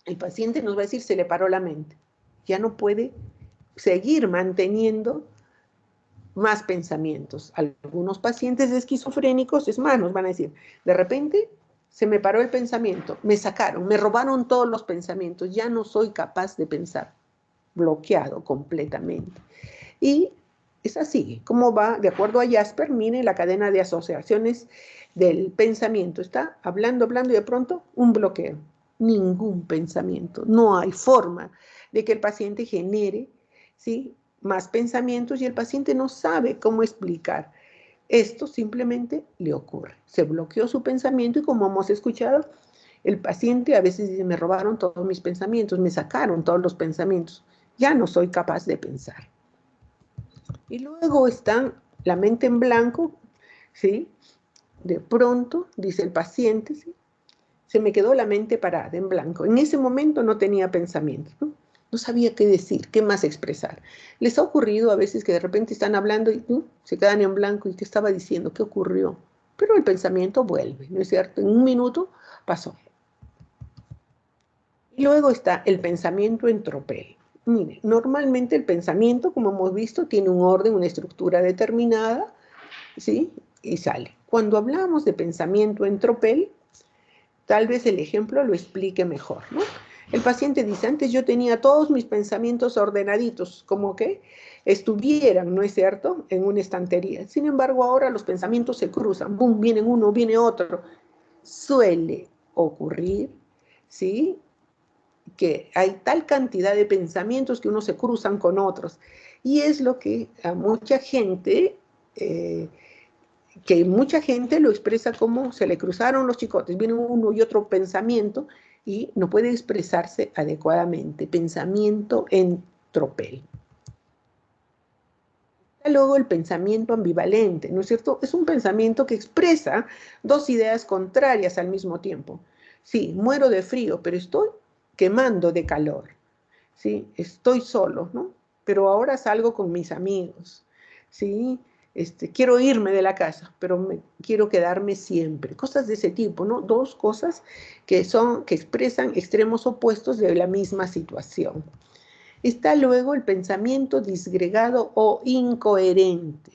el paciente nos va a decir, se le paró la mente. Ya no puede seguir manteniendo más pensamientos. Algunos pacientes esquizofrénicos, es más, nos van a decir, de repente se me paró el pensamiento, me sacaron, me robaron todos los pensamientos, ya no soy capaz de pensar, bloqueado completamente. Y es así, como va, de acuerdo a Jasper, mire la cadena de asociaciones del pensamiento, está hablando y de pronto un bloqueo. Ningún pensamiento, no hay forma de que el paciente genere, ¿sí?, más pensamientos, y el paciente no sabe cómo explicar. Esto simplemente le ocurre. Se bloqueó su pensamiento y, como hemos escuchado, el paciente a veces dice, me robaron todos mis pensamientos, me sacaron todos los pensamientos, ya no soy capaz de pensar. Y luego está la mente en blanco, ¿sí? De pronto, dice el paciente, ¿sí?, se me quedó la mente parada en blanco. En ese momento no tenía pensamientos, ¿no? No sabía qué decir, qué más expresar. ¿Les ha ocurrido a veces que de repente están hablando y se quedan en blanco y qué estaba diciendo, qué ocurrió? Pero el pensamiento vuelve, ¿no es cierto? En un minuto pasó. Y luego está el pensamiento en tropel. Mire, normalmente el pensamiento, como hemos visto, tiene un orden, una estructura determinada, ¿sí?, y sale. Cuando hablamos de pensamiento en tropel, tal vez el ejemplo lo explique mejor, ¿no? El paciente dice, antes yo tenía todos mis pensamientos ordenaditos, como que estuvieran, ¿no es cierto?, en una estantería. Sin embargo, ahora los pensamientos se cruzan, ¡bum!, viene uno, viene otro. Suele ocurrir, ¿sí?, que hay tal cantidad de pensamientos que unos se cruzan con otros. Y es lo que a mucha gente... que mucha gente lo expresa como se le cruzaron los chicotes, viene uno y otro pensamiento y no puede expresarse adecuadamente. Pensamiento en tropel. Luego el pensamiento ambivalente, ¿no es cierto? Es un pensamiento que expresa dos ideas contrarias al mismo tiempo. Sí, muero de frío, pero estoy quemando de calor. Sí, estoy solo, ¿no? Pero ahora salgo con mis amigos. ¿sí? Quiero irme de la casa, pero quiero quedarme siempre. Cosas de ese tipo, ¿no? Dos cosas que expresan extremos opuestos de la misma situación. Está luego el pensamiento disgregado o incoherente.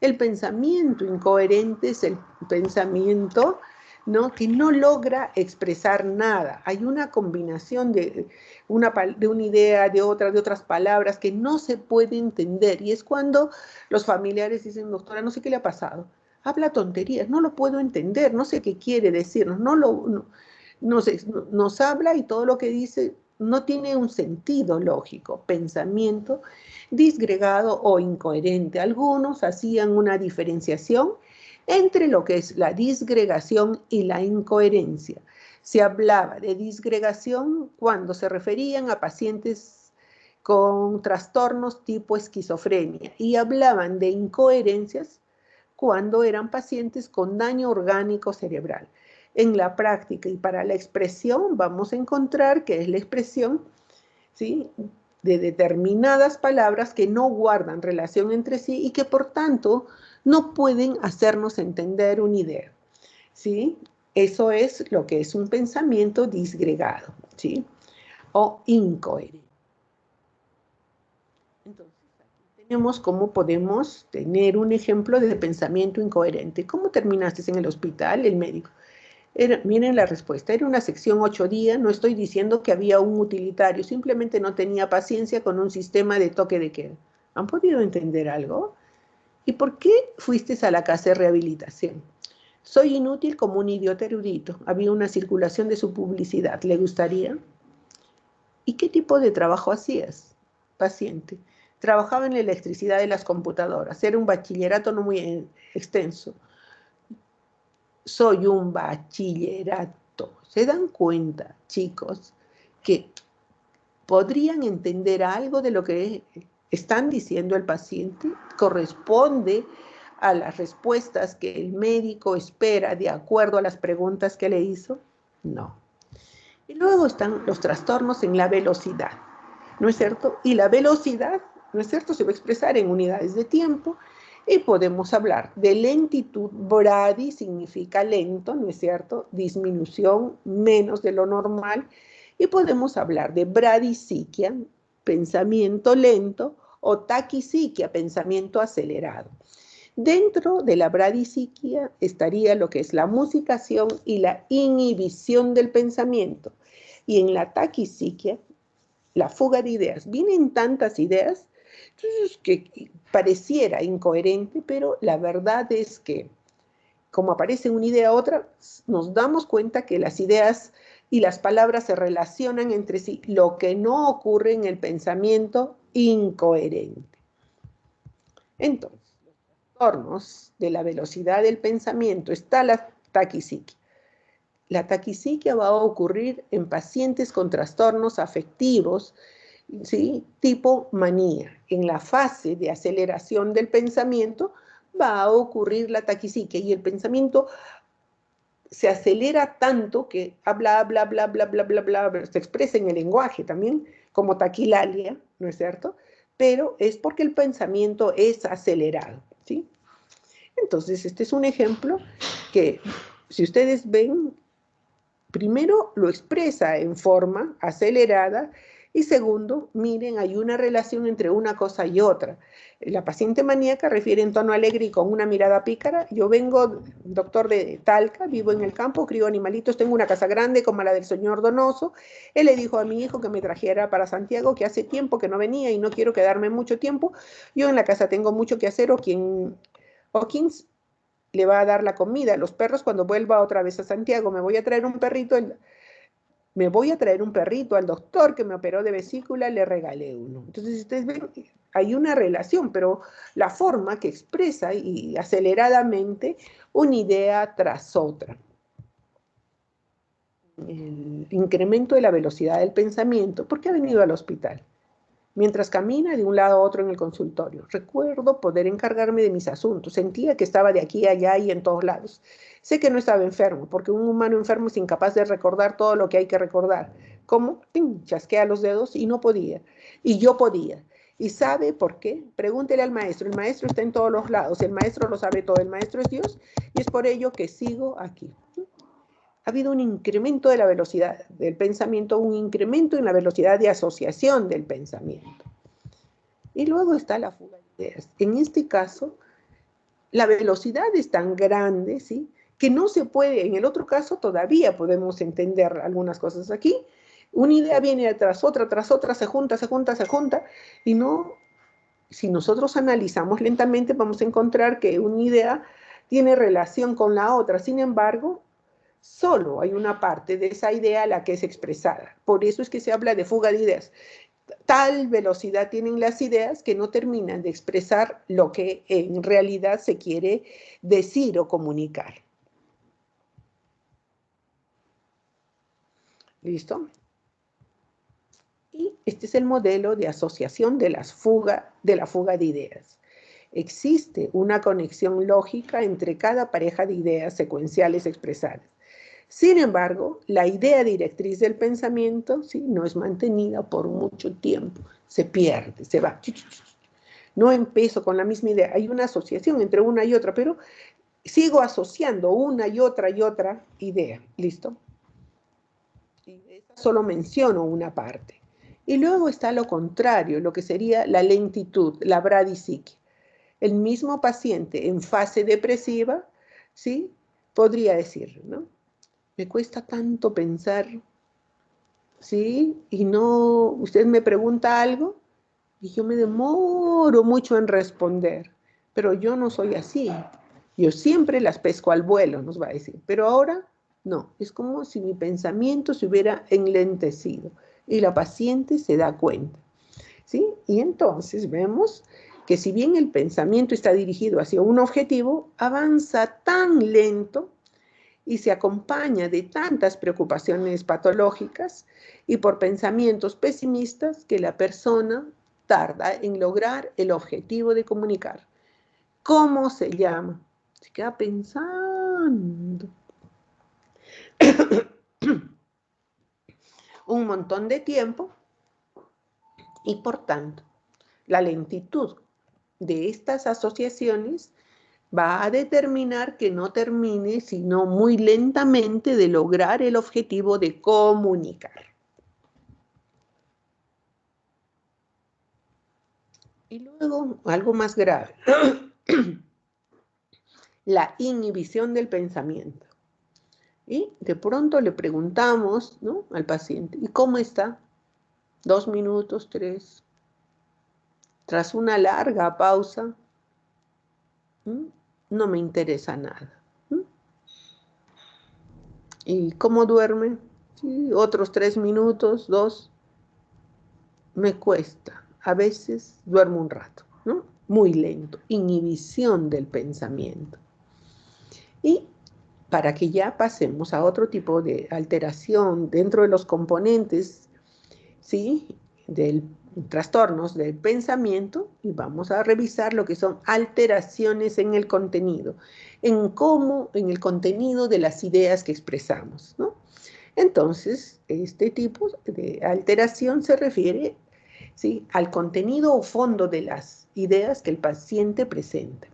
El pensamiento incoherente es el pensamiento, ¿no?, que no logra expresar nada. Hay una combinación de una idea, de otras palabras que no se puede entender. Y es cuando los familiares dicen, doctora, no sé qué le ha pasado. Habla tonterías, no lo puedo entender, no sé qué quiere decirnos, no sé, nos habla y todo lo que dice no tiene un sentido lógico. Pensamiento disgregado o incoherente. Algunos hacían una diferenciación entre lo que es la disgregación y la incoherencia. Se hablaba de disgregación cuando se referían a pacientes con trastornos tipo esquizofrenia y hablaban de incoherencias cuando eran pacientes con daño orgánico cerebral. En la práctica y para la expresión vamos a encontrar que es la expresión, ¿sí?, de determinadas palabras que no guardan relación entre sí y que por tanto no pueden hacernos entender una idea, ¿sí? Eso es lo que es un pensamiento disgregado, ¿sí?, o incoherente. Entonces, aquí tenemos cómo podemos tener un ejemplo de pensamiento incoherente. ¿Cómo terminaste en el hospital, el médico? Miren la respuesta, era una sección 8 días, no estoy diciendo que había un utilitario, simplemente no tenía paciencia con un sistema de toque de queda. ¿Han podido entender algo? ¿Y por qué fuiste a la casa de rehabilitación? Soy inútil como un idiota erudito, había una circulación de su publicidad, ¿le gustaría? ¿Y qué tipo de trabajo hacías? Paciente. Trabajaba en la electricidad de las computadoras, era un bachillerato no muy extenso. Soy un bachillerato. ¿Se dan cuenta, chicos, que podrían entender algo de lo que están diciendo el paciente? ¿Corresponde a las respuestas que el médico espera de acuerdo a las preguntas que le hizo? No. Y luego están los trastornos en la velocidad, ¿no es cierto? Y la velocidad, ¿no es cierto?, se va a expresar en unidades de tiempo y podemos hablar de lentitud. Brady significa lento, ¿no es cierto?, disminución, menos de lo normal. Y podemos hablar de bradisiquia, pensamiento lento, o taquisiquia, pensamiento acelerado. Dentro de la bradisiquia estaría lo que es la musicación y la inhibición del pensamiento. Y en la taquisiquia, la fuga de ideas. Vienen tantas ideas entonces, que pareciera incoherente, pero la verdad es que, como aparece una idea a otra, nos damos cuenta que las ideas y las palabras se relacionan entre sí, lo que no ocurre en el pensamiento incoherente. Entonces, trastornos de la velocidad del pensamiento está la taquisiquia. La taquisiquia va a ocurrir en pacientes con trastornos afectivos, ¿sí?, tipo manía. En la fase de aceleración del pensamiento va a ocurrir la taquisiquia y el pensamiento se acelera tanto que habla, se expresa en el lenguaje también como taquilalia, ¿no es cierto? Pero es porque el pensamiento es acelerado, ¿sí? Entonces, este es un ejemplo que, si ustedes ven, primero lo expresa en forma acelerada y segundo, miren, hay una relación entre una cosa y otra. La paciente maníaca refiere en tono alegre y con una mirada pícara. Yo vengo, doctor de Talca, vivo en el campo, crío animalitos, tengo una casa grande como la del señor Donoso. Él le dijo a mi hijo que me trajera para Santiago, que hace tiempo que no venía y no quiero quedarme mucho tiempo. Yo en la casa tengo mucho que hacer, o quien le va a dar la comida a los perros cuando vuelva otra vez a Santiago. Me voy a traer un perrito al doctor que me operó de vesícula, le regalé uno. Entonces, ustedes ven, hay una relación, pero la forma que expresa y aceleradamente una idea tras otra. El incremento de la velocidad del pensamiento. ¿Por qué ha venido al hospital? Mientras camina de un lado a otro en el consultorio. Recuerdo poder encargarme de mis asuntos. Sentía que estaba de aquí a allá y en todos lados. Sé que no estaba enfermo, porque un humano enfermo es incapaz de recordar todo lo que hay que recordar. ¿Cómo? ¡Pim! Chasquea los dedos y no podía. Y yo podía. ¿Y sabe por qué? Pregúntele al maestro. El maestro está en todos los lados. El maestro lo sabe todo. El maestro es Dios. Y es por ello que sigo aquí. Ha habido un incremento de la velocidad del pensamiento, un incremento en la velocidad de asociación del pensamiento. Y luego está la fuga de ideas. En este caso, la velocidad es tan grande, ¿sí?, que no se puede. En el otro caso todavía podemos entender algunas cosas. Aquí una idea viene tras otra, se junta, y no, si nosotros analizamos lentamente, vamos a encontrar que una idea tiene relación con la otra. Sin embargo, solo hay una parte de esa idea la que es expresada. Por eso es que se habla de fuga de ideas. Tal velocidad tienen las ideas que no terminan de expresar lo que en realidad se quiere decir o comunicar. ¿Listo? Y este es el modelo de asociación de la fuga de ideas. Existe una conexión lógica entre cada pareja de ideas secuenciales expresadas. Sin embargo, la idea directriz del pensamiento, ¿sí?, no es mantenida por mucho tiempo. Se pierde, se va. No empiezo con la misma idea. Hay una asociación entre una y otra, pero sigo asociando una y otra idea. ¿Listo? Y solo menciono una parte. Y luego está lo contrario, lo que sería la lentitud, la bradisiquia. El mismo paciente en fase depresiva, ¿sí?, podría decir, ¿no?, me cuesta tanto pensar, ¿sí? Y no, usted me pregunta algo y yo me demoro mucho en responder, pero yo no soy así. Yo siempre las pesco al vuelo, nos va a decir, pero ahora no, es como si mi pensamiento se hubiera enlentecido y la paciente se da cuenta, ¿sí? Y entonces vemos que si bien el pensamiento está dirigido hacia un objetivo, avanza tan lento y se acompaña de tantas preocupaciones patológicas y por pensamientos pesimistas que la persona tarda en lograr el objetivo de comunicar. ¿Cómo se llama? Se queda pensando un montón de tiempo y por tanto la lentitud de estas asociaciones va a determinar que no termine, sino muy lentamente, de lograr el objetivo de comunicar. Y luego, algo más grave, la inhibición del pensamiento. Y de pronto le preguntamos, ¿no?, al paciente, ¿y cómo está? 2 minutos, 3. Tras una larga pausa, no me interesa nada. ¿Y cómo duerme? Sí, otros 3 minutos, 2. Me cuesta. A veces duermo un rato, ¿no? Muy lento. Inhibición del pensamiento. Y para que ya pasemos a otro tipo de alteración dentro de los componentes, ¿sí?, del trastornos del pensamiento, y vamos a revisar lo que son alteraciones en el contenido, en el contenido de las ideas que expresamos, ¿no? Entonces, este tipo de alteración se refiere, ¿sí?, al contenido o fondo de las ideas que el paciente presenta.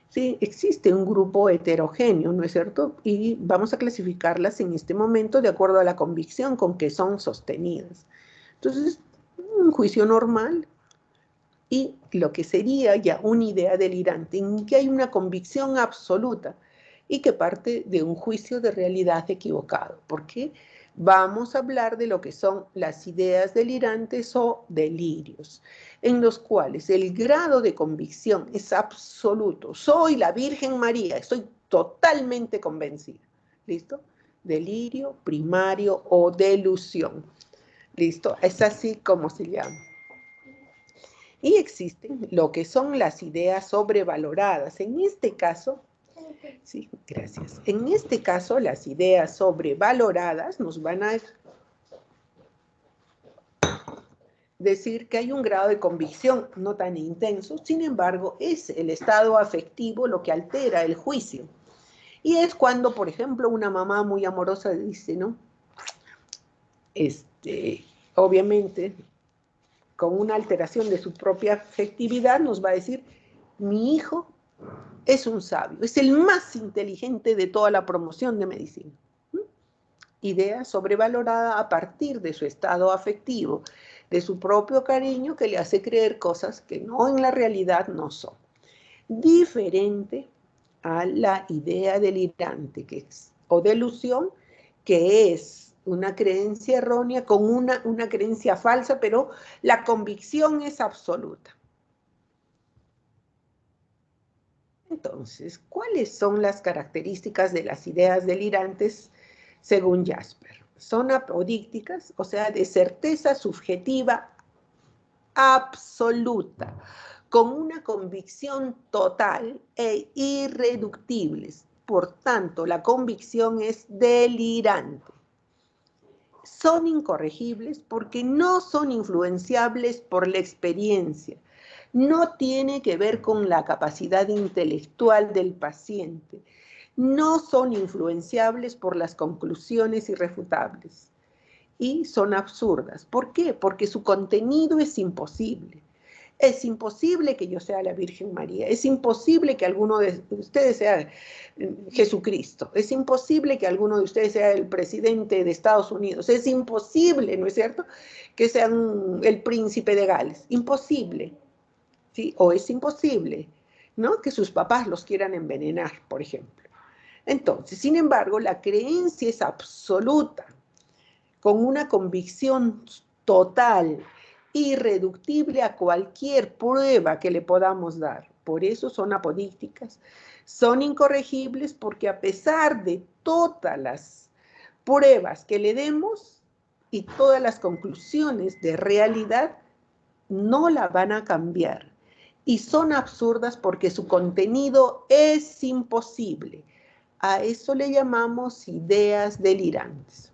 Sí, existe un grupo heterogéneo, ¿no es cierto? Y vamos a clasificarlas en este momento de acuerdo a la convicción con que son sostenidas. Entonces, un juicio normal y lo que sería ya una idea delirante, en que hay una convicción absoluta y que parte de un juicio de realidad equivocado. Porque vamos a hablar de lo que son las ideas delirantes o delirios, en los cuales el grado de convicción es absoluto. Soy la Virgen María, estoy totalmente convencida. ¿Listo? Delirio primario o delusión. ¿Listo? Es así como se llama. Y existen lo que son las ideas sobrevaloradas. En este caso, sí, gracias. En este caso, las ideas sobrevaloradas nos van a decir que hay un grado de convicción no tan intenso, sin embargo, es el estado afectivo lo que altera el juicio. Y es cuando, por ejemplo, una mamá muy amorosa dice, ¿no? Obviamente, con una alteración de su propia afectividad, nos va a decir, mi hijo es un sabio, es el más inteligente de toda la promoción de medicina. Idea sobrevalorada a partir de su estado afectivo, de su propio cariño que le hace creer cosas que no en la realidad no son. Diferente a la idea delirante que es, o delusión, que es una creencia errónea con una creencia falsa, pero la convicción es absoluta. Entonces, ¿cuáles son las características de las ideas delirantes según Jasper? Son apodícticas, o sea, de certeza subjetiva absoluta, con una convicción total e irreductible. Por tanto, la convicción es delirante. Son incorregibles porque no son influenciables por la experiencia. No tiene que ver con la capacidad intelectual del paciente. No son influenciables por las conclusiones irrefutables. Y son absurdas. ¿Por qué? Porque su contenido es imposible. Es imposible que yo sea la Virgen María, es imposible que alguno de ustedes sea Jesucristo, es imposible que alguno de ustedes sea el presidente de Estados Unidos, es imposible, ¿no es cierto?, que sean el príncipe de Gales, imposible, ¿sí? O es imposible, ¿no?, que sus papás los quieran envenenar, por ejemplo. Entonces, sin embargo, la creencia es absoluta, con una convicción total, irreductible a cualquier prueba que le podamos dar. Por eso son apodícticas. Son incorregibles porque a pesar de todas las pruebas que le demos y todas las conclusiones de realidad, no la van a cambiar. Y son absurdas porque su contenido es imposible. A eso le llamamos ideas delirantes.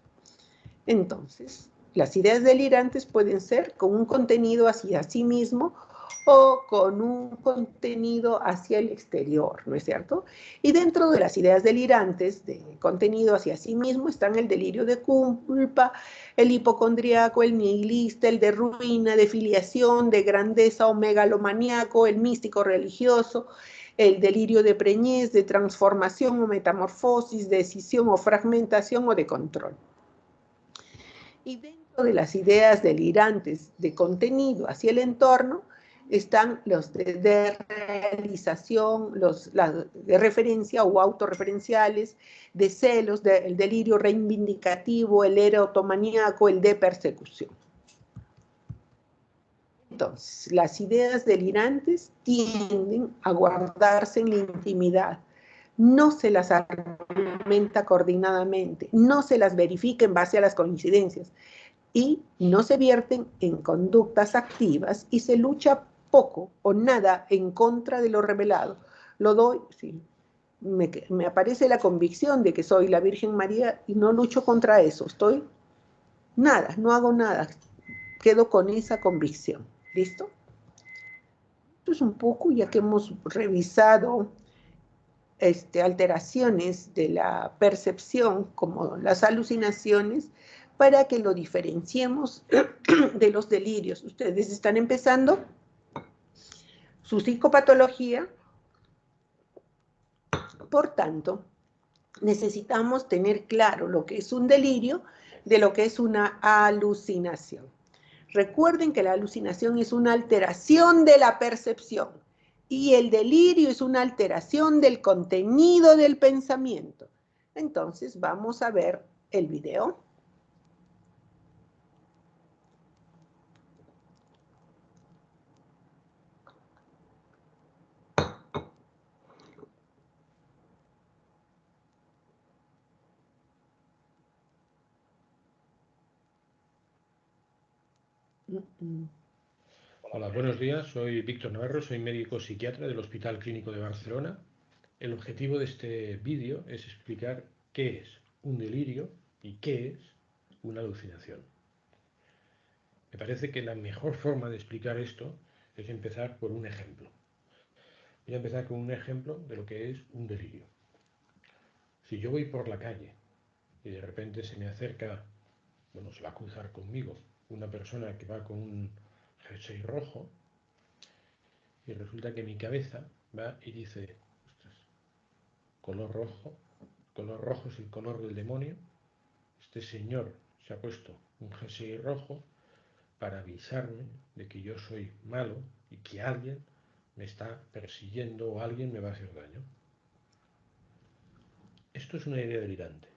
Entonces, las ideas delirantes pueden ser con un contenido hacia sí mismo o con un contenido hacia el exterior, ¿no es cierto? Y dentro de las ideas delirantes de contenido hacia sí mismo están el delirio de culpa, el hipocondriaco, el nihilista, el de ruina, de filiación, de grandeza o megalomaníaco, el místico religioso, el delirio de preñez, de transformación o metamorfosis, de decisión o fragmentación o de control. Y dentro de las ideas delirantes de contenido hacia el entorno están los de realización, los de referencia o autorreferenciales, de celos, el delirio reivindicativo, el erotomaníaco, el de persecución. Entonces, las ideas delirantes tienden a guardarse en la intimidad. No se las argumenta coordinadamente, no se las verifica en base a las coincidencias y no se vierten en conductas activas y se lucha poco o nada en contra de lo revelado. Lo doy, sí, me aparece la convicción de que soy la Virgen María y no lucho contra eso, nada, no hago nada, quedo con esa convicción. ¿Listo? Esto es un poco, ya que hemos revisado alteraciones de la percepción, como las alucinaciones, para que lo diferenciemos de los delirios. Ustedes están empezando su psicopatología, por tanto, necesitamos tener claro lo que es un delirio de lo que es una alucinación. Recuerden que la alucinación es una alteración de la percepción y el delirio es una alteración del contenido del pensamiento. Entonces, vamos a ver el video. Hola, buenos días. Soy Víctor Navarro, soy médico psiquiatra del Hospital Clínico de Barcelona. El objetivo de este vídeo es explicar qué es un delirio y qué es una alucinación. Me parece que la mejor forma de explicar esto es empezar por un ejemplo. Voy a empezar con un ejemplo de lo que es un delirio. Si yo voy por la calle y de repente se me acerca, bueno, se va a cruzar conmigo, una persona que va con un jersey rojo, y resulta que mi cabeza va y dice, ostras, color rojo es el color del demonio, este señor se ha puesto un jersey rojo para avisarme de que yo soy malo y que alguien me está persiguiendo o alguien me va a hacer daño. Esto es una idea delirante.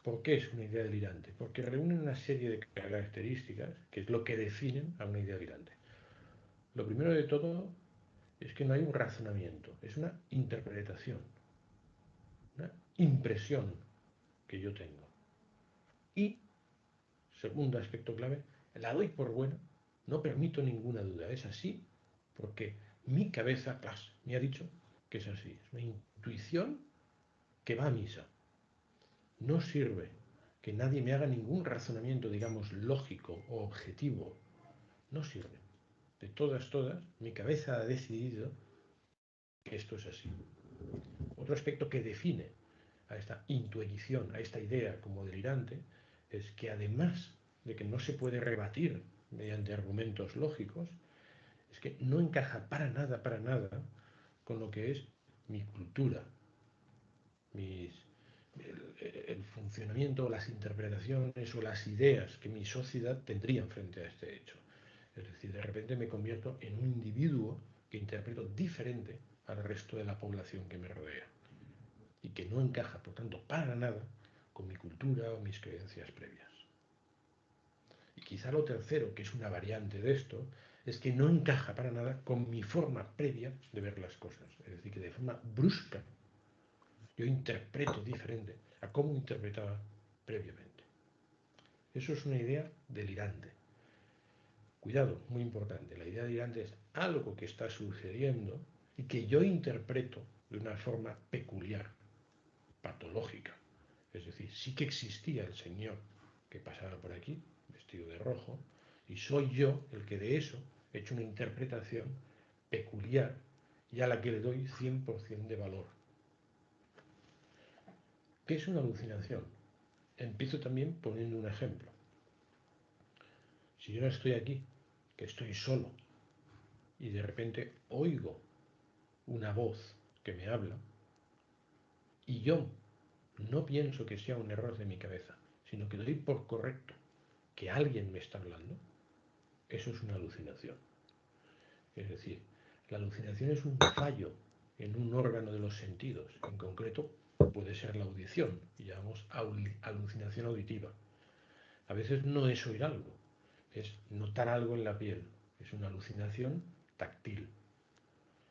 ¿Por qué es una idea delirante? Porque reúne una serie de características que es lo que definen a una idea delirante. Lo primero de todo es que no hay un razonamiento, es una interpretación, una impresión que yo tengo. Y, segundo aspecto clave, la doy por buena, no permito ninguna duda, es así porque mi cabeza, me ha dicho que es así, es una intuición que va a misa. No sirve que nadie me haga ningún razonamiento, digamos, lógico o objetivo. No sirve. De todas, mi cabeza ha decidido que esto es así. Otro aspecto que define a esta intuición, a esta idea como delirante, es que además de que no se puede rebatir mediante argumentos lógicos, es que no encaja para nada con lo que es mi cultura, el funcionamiento, las interpretaciones o las ideas que mi sociedad tendrían frente a este hecho. Es decir, de repente me convierto en un individuo que interpreto diferente al resto de la población que me rodea y que no encaja, por tanto, para nada con mi cultura o mis creencias previas. Y quizá lo tercero, que es una variante de esto, es que no encaja para nada con mi forma previa de ver las cosas. Es decir, que de forma brusca yo interpreto diferente a cómo interpretaba previamente. Eso es una idea delirante. Cuidado, muy importante, la idea delirante es algo que está sucediendo y que yo interpreto de una forma peculiar, patológica. Es decir, sí que existía el señor que pasaba por aquí, vestido de rojo, y soy yo el que de eso he hecho una interpretación peculiar y a la que le doy 100% de valor. ¿Qué es una alucinación? Empiezo también poniendo un ejemplo. Si yo no estoy aquí, que estoy solo, y de repente oigo una voz que me habla, y yo no pienso que sea un error de mi cabeza, sino que doy por correcto que alguien me está hablando, eso es una alucinación. Es decir, la alucinación es un fallo en un órgano de los sentidos, en concreto puede ser la audición, y llamamos alucinación auditiva. A veces no es oír algo, es notar algo en la piel, es una alucinación táctil.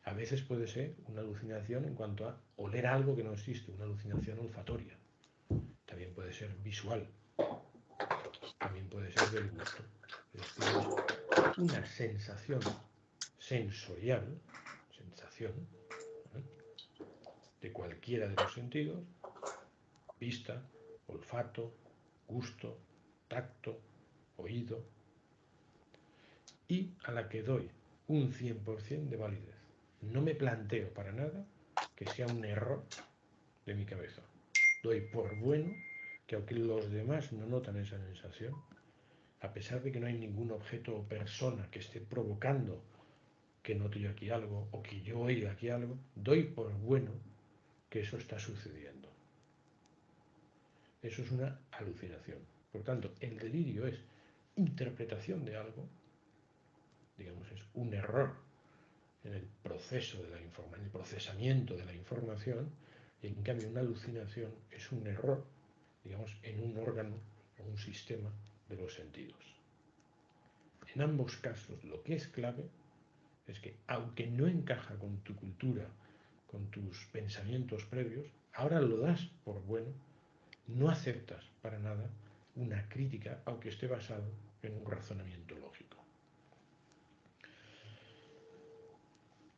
A veces puede ser una alucinación en cuanto a oler algo que no existe, una alucinación olfatoria. También puede ser visual, también puede ser del gusto. Es decir, es una sensación sensorial, sensación, ¿eh?, de cualquiera de los sentidos, vista, olfato, gusto, tacto, oído, y a la que doy un 100% de validez. No me planteo para nada que sea un error de mi cabeza. Doy por bueno que aunque los demás no notan esa sensación, a pesar de que no hay ningún objeto o persona que esté provocando que note yo aquí algo o que yo oiga aquí algo, doy por bueno que eso está sucediendo. Eso es una alucinación. Por tanto, el delirio es interpretación de algo, digamos, es un error en el proceso de la información, en el procesamiento de la información, y en cambio una alucinación es un error, digamos, en un órgano o un sistema de los sentidos. En ambos casos, lo que es clave es que, aunque no encaja con tu cultura, con tus pensamientos previos, ahora lo das por bueno, no aceptas para nada una crítica, aunque esté basado en un razonamiento lógico.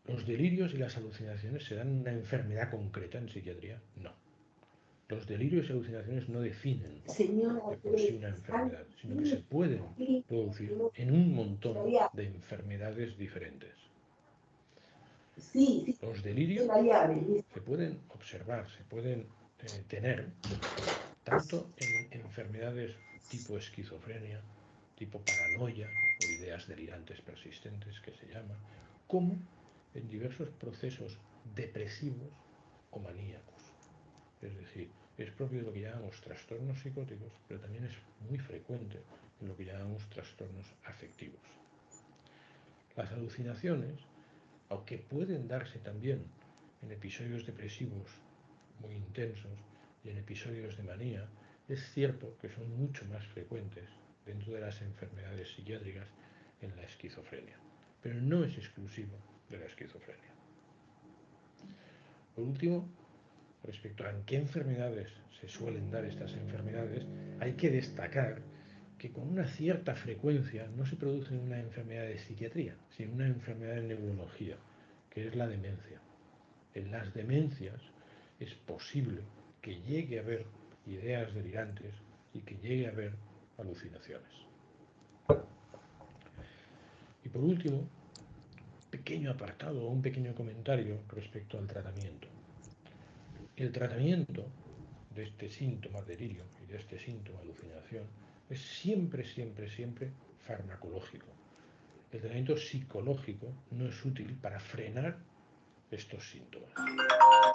¿Los delirios y las alucinaciones se dan una enfermedad concreta en psiquiatría? No. Los delirios y alucinaciones no definen de por sí una enfermedad, sino que se pueden producir en un montón de enfermedades diferentes. Los delirios se pueden observar, se pueden tener tanto en enfermedades tipo esquizofrenia, tipo paranoia o ideas delirantes persistentes, que se llama, como en diversos procesos depresivos o maníacos. Es decir, es propio de lo que llamamos trastornos psicóticos, pero también es muy frecuente en lo que llamamos trastornos afectivos. Las alucinaciones, aunque pueden darse también en episodios depresivos muy intensos y en episodios de manía, es cierto que son mucho más frecuentes dentro de las enfermedades psiquiátricas en la esquizofrenia, pero no es exclusivo de la esquizofrenia. Por último, respecto a en qué enfermedades se suelen dar estas enfermedades, hay que destacar que con una cierta frecuencia no se produce en una enfermedad de psiquiatría, sino una enfermedad de neurología, que es la demencia. En las demencias es posible que llegue a haber ideas delirantes y que llegue a haber alucinaciones. Y por último, un pequeño apartado o un pequeño comentario respecto al tratamiento. El tratamiento de este síntoma delirio y de este síntoma alucinación es siempre farmacológico. El tratamiento psicológico no es útil para frenar estos síntomas.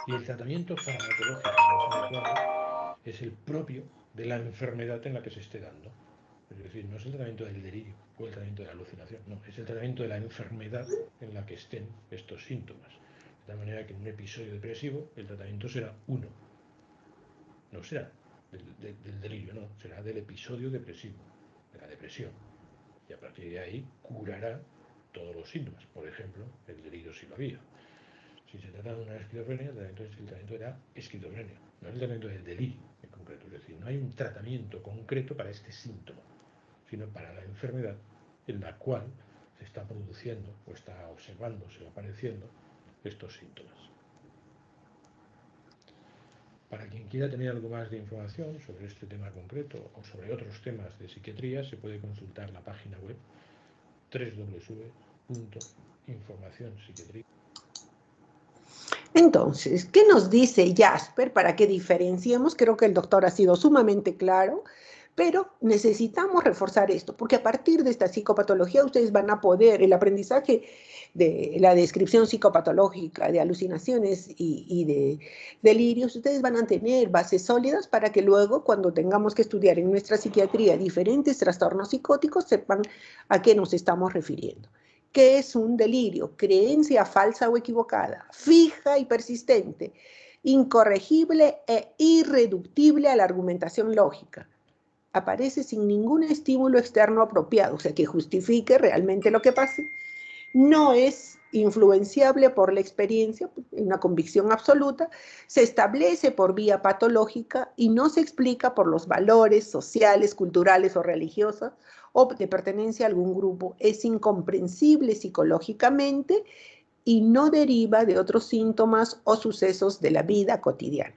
Y el tratamiento farmacológico más adecuado es el propio de la enfermedad en la que se esté dando. Es decir, no es el tratamiento del delirio o el tratamiento de la alucinación, no, es el tratamiento de la enfermedad en la que estén estos síntomas. De tal manera que en un episodio depresivo el tratamiento será uno. No será del delirio, no, será del episodio depresivo, de la depresión. Y a partir de ahí curará todos los síntomas. Por ejemplo, el delirio si lo había. Si se trata de una esquizofrenia, el tratamiento era esquizofrenia, no es el tratamiento del delirio en concreto. Es decir, no hay un tratamiento concreto para este síntoma, sino para la enfermedad en la cual se está produciendo o está observándose o apareciendo estos síntomas. Para quien quiera tener algo más de información sobre este tema concreto o sobre otros temas de psiquiatría, se puede consultar la página web www.informacionpsiquiatría. Entonces, ¿qué nos dice Jasper para que diferenciemos? Creo que el doctor ha sido sumamente claro, pero necesitamos reforzar esto, porque a partir de esta psicopatología ustedes van a poder, el aprendizaje de la descripción psicopatológica de alucinaciones y de delirios, ustedes van a tener bases sólidas para que luego, cuando tengamos que estudiar en nuestra psiquiatría diferentes trastornos psicóticos, sepan a qué nos estamos refiriendo. ¿Qué es un delirio? Creencia falsa o equivocada, fija y persistente, incorregible e irreductible a la argumentación lógica. Aparece sin ningún estímulo externo apropiado, o sea, que justifique realmente lo que pase. No es influenciable por la experiencia, una convicción absoluta, se establece por vía patológica y no se explica por los valores sociales, culturales o religiosos o de pertenencia a algún grupo. Es incomprensible psicológicamente y no deriva de otros síntomas o sucesos de la vida cotidiana.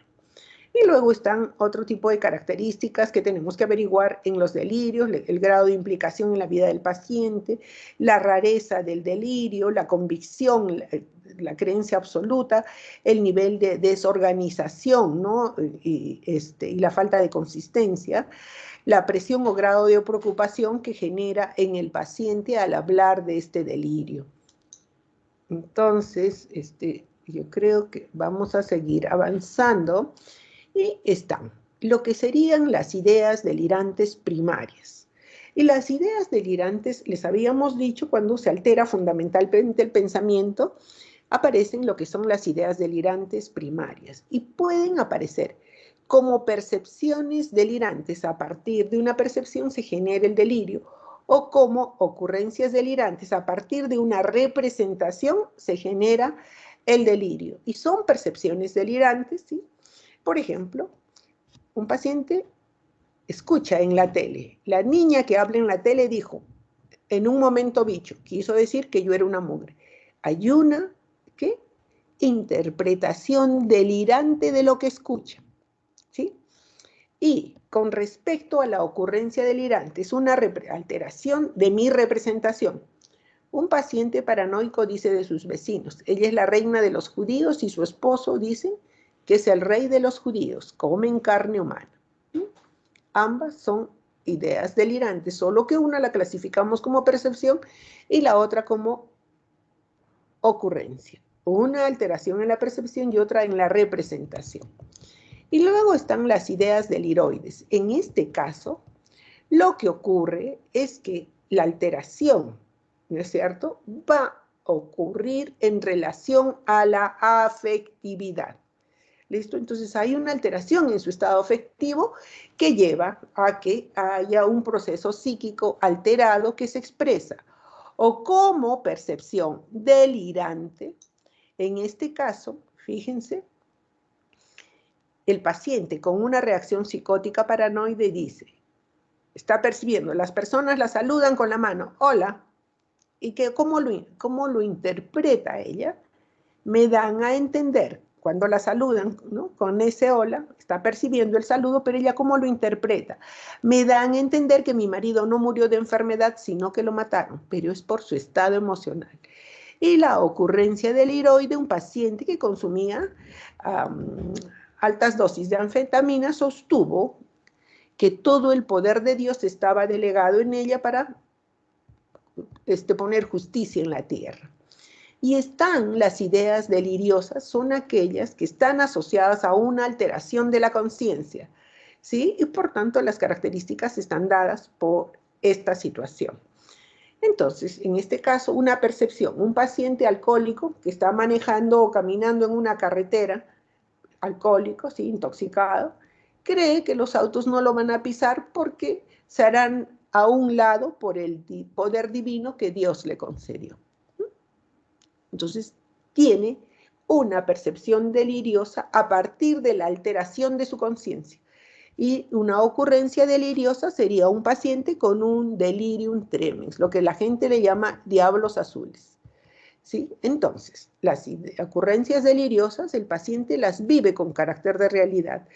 Y luego están otro tipo de características que tenemos que averiguar en los delirios, el grado de implicación en la vida del paciente, la rareza del delirio, la convicción, la creencia absoluta, el nivel de desorganización, ¿no? y la falta de consistencia, la presión o grado de preocupación que genera en el paciente al hablar de este delirio. Entonces, yo creo que vamos a seguir avanzando. Y están lo que serían las ideas delirantes primarias. Y las ideas delirantes, les habíamos dicho, cuando se altera fundamentalmente el pensamiento, aparecen lo que son las ideas delirantes primarias. Y pueden aparecer como percepciones delirantes. A partir de una percepción se genera el delirio. O como ocurrencias delirantes. A partir de una representación se genera el delirio. Y son percepciones delirantes, ¿sí? Por ejemplo, un paciente escucha en la tele, la niña que habla en la tele dijo, en un momento bicho, quiso decir que yo era una mugre. Hay una, ¿qué? Interpretación delirante de lo que escucha, ¿sí? Y con respecto a la ocurrencia delirante, es una alteración de mi representación. Un paciente paranoico dice de sus vecinos, ella es la reina de los judíos y su esposo dice que es el rey de los judíos, comen carne humana. Ambas son ideas delirantes, solo que una la clasificamos como percepción y la otra como ocurrencia. Una alteración en la percepción y otra en la representación. Y luego están las ideas deliroides. En este caso, lo que ocurre es que la alteración, ¿no es cierto?, va a ocurrir en relación a la afectividad. ¿Listo? Entonces hay una alteración en su estado afectivo que lleva a que haya un proceso psíquico alterado que se expresa o como percepción delirante. En este caso, fíjense, el paciente con una reacción psicótica paranoide dice, está percibiendo, las personas la saludan con la mano, hola, y que cómo lo interpreta ella, me dan a entender, cuando la saludan, ¿no?, con ese hola, está percibiendo el saludo, pero ella cómo lo interpreta, me dan a entender que mi marido no murió de enfermedad, sino que lo mataron, pero es por su estado emocional. Y la ocurrencia del deliroide, un paciente que consumía altas dosis de anfetamina, sostuvo que todo el poder de Dios estaba delegado en ella para poner justicia en la tierra. Y están las ideas deliriosas, son aquellas que están asociadas a una alteración de la conciencia, ¿sí? Y por tanto las características están dadas por esta situación. Entonces, en este caso, una percepción, un paciente alcohólico que está manejando o caminando en una carretera, alcohólico, ¿sí?, intoxicado, cree que los autos no lo van a pisar porque se harán a un lado por el poder divino que Dios le concedió. Entonces, tiene una percepción deliriosa a partir de la alteración de su conciencia. Y una ocurrencia deliriosa sería un paciente con un delirium tremens, lo que la gente le llama diablos azules. ¿Sí? Entonces, las ocurrencias deliriosas, el paciente las vive con carácter de realidad.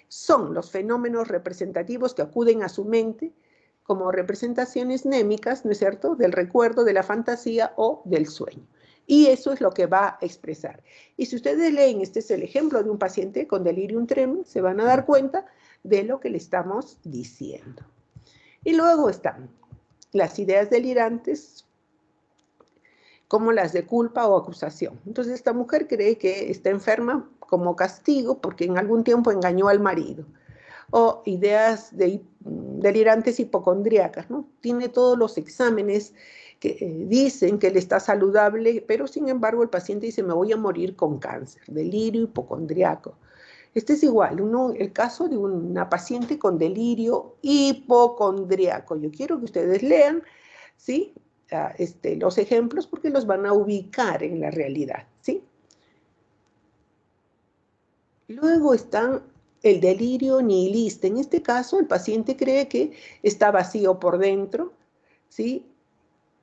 Son los fenómenos representativos que acuden a su mente como representaciones némicas, ¿no es cierto?, del recuerdo, de la fantasía o del sueño. Y eso es lo que va a expresar. Y si ustedes leen, este es el ejemplo de un paciente con delirium tremens, se van a dar cuenta de lo que le estamos diciendo. Y luego están las ideas delirantes, como las de culpa o acusación. Entonces esta mujer cree que está enferma como castigo porque en algún tiempo engañó al marido. O ideas delirantes hipocondríacas, ¿no? Tiene todos los exámenes que dicen que él está saludable, pero sin embargo el paciente dice, me voy a morir con cáncer, delirio hipocondriaco. Este es igual, el caso de una paciente con delirio hipocondriaco. Yo quiero que ustedes lean, ¿sí?, los ejemplos porque los van a ubicar en la realidad, ¿sí? Luego están el delirio nihilista. En este caso, el paciente cree que está vacío por dentro, ¿sí?,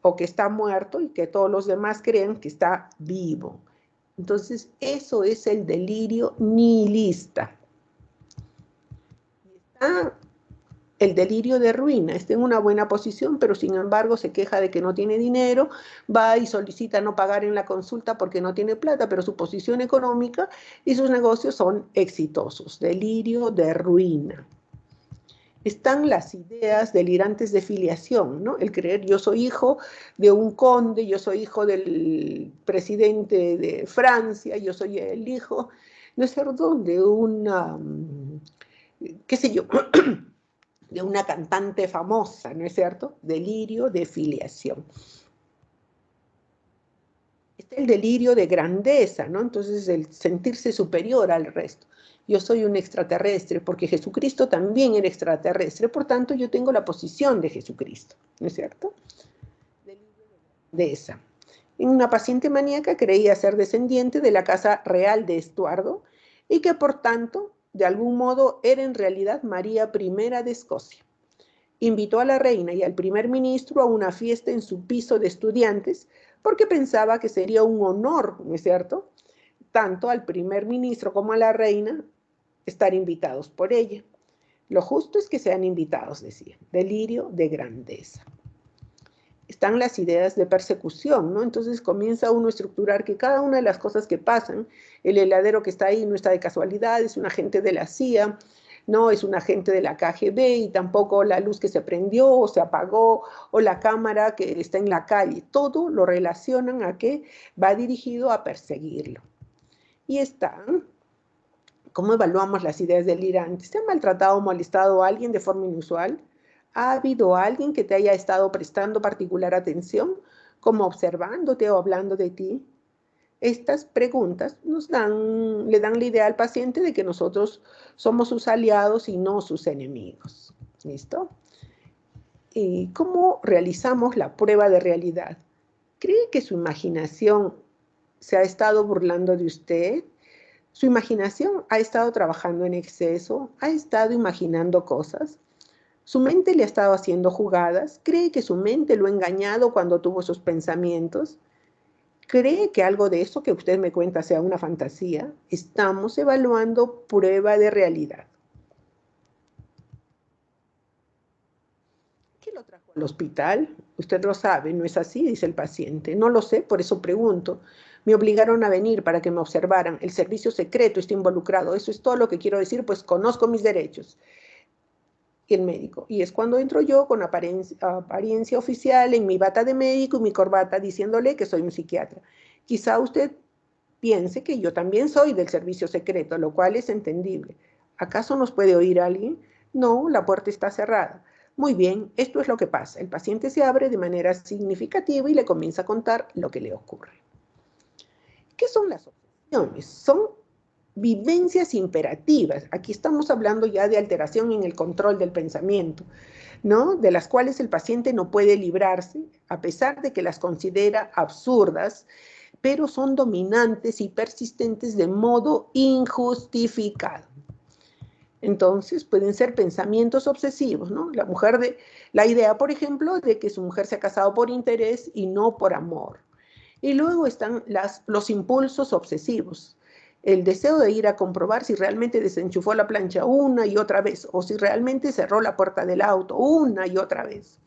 o que está muerto y que todos los demás creen que está vivo. Entonces, eso es el delirio nihilista. Está el delirio de ruina, está en una buena posición, pero sin embargo se queja de que no tiene dinero, va y solicita no pagar en la consulta porque no tiene plata, pero su posición económica y sus negocios son exitosos. Delirio de ruina. Están las ideas delirantes de filiación, ¿no? El creer, yo soy hijo de un conde, yo soy hijo del presidente de Francia, yo soy el hijo, ¿no es cierto?, de una, qué sé yo, de una cantante famosa, ¿no es cierto? Delirio de filiación. Este es el delirio de grandeza, ¿no? Entonces, el sentirse superior al resto. Yo soy un extraterrestre, porque Jesucristo también era extraterrestre, por tanto, yo tengo la posición de Jesucristo, ¿no es cierto? Delirio de grandeza. En una paciente maníaca creía ser descendiente de la casa real de Estuardo y que, por tanto, de algún modo era en realidad María I de Escocia. Invitó a la reina y al primer ministro a una fiesta en su piso de estudiantes porque pensaba que sería un honor, ¿no es cierto?, tanto al primer ministro como a la reina estar invitados por ella. Lo justo es que sean invitados, decía. Delirio de grandeza. Están las ideas de persecución, ¿no? Entonces comienza uno a estructurar que cada una de las cosas que pasan, el heladero que está ahí no está de casualidad, es un agente de la CIA, no es un agente de la KGB y tampoco la luz que se prendió o se apagó o la cámara que está en la calle. Todo lo relacionan a que va dirigido a perseguirlo. Y están, ¿cómo evaluamos las ideas delirantes? ¿Te ha maltratado o molestado a alguien de forma inusual? ¿Ha habido alguien que te haya estado prestando particular atención, como observándote o hablando de ti? Estas preguntas le dan la idea al paciente de que nosotros somos sus aliados y no sus enemigos. ¿Listo? ¿Y cómo realizamos la prueba de realidad? ¿Cree que su imaginación se ha estado burlando de usted? ¿Su imaginación ha estado trabajando en exceso? ¿Ha estado imaginando cosas? ¿Su mente le ha estado haciendo jugadas? ¿Cree que su mente lo ha engañado cuando tuvo sus pensamientos? ¿Cree que algo de eso que usted me cuenta sea una fantasía? Estamos evaluando prueba de realidad. ¿Qué lo trajo al hospital? Usted lo sabe, ¿no es así?, dice el paciente. No lo sé, por eso pregunto. Me obligaron a venir para que me observaran. El servicio secreto está involucrado. Eso es todo lo que quiero decir, pues conozco mis derechos. Y el médico. Y es cuando entro yo con apariencia oficial en mi bata de médico y mi corbata diciéndole que soy un psiquiatra. Quizá usted piense que yo también soy del servicio secreto, lo cual es entendible. ¿Acaso nos puede oír alguien? No, la puerta está cerrada. Muy bien, esto es lo que pasa. El paciente se abre de manera significativa y le comienza a contar lo que le ocurre. ¿Qué son las obsesiones? Son vivencias imperativas. Aquí estamos hablando ya de alteración en el control del pensamiento, ¿no? De las cuales el paciente no puede librarse, a pesar de que las considera absurdas, pero son dominantes y persistentes de modo injustificado. Entonces, pueden ser pensamientos obsesivos, ¿no? La idea, por ejemplo, de que su mujer se ha casado por interés y no por amor. Y luego están los impulsos obsesivos. El deseo de ir a comprobar si realmente desenchufó la plancha una y otra vez, o si realmente cerró la puerta del auto una y otra vez.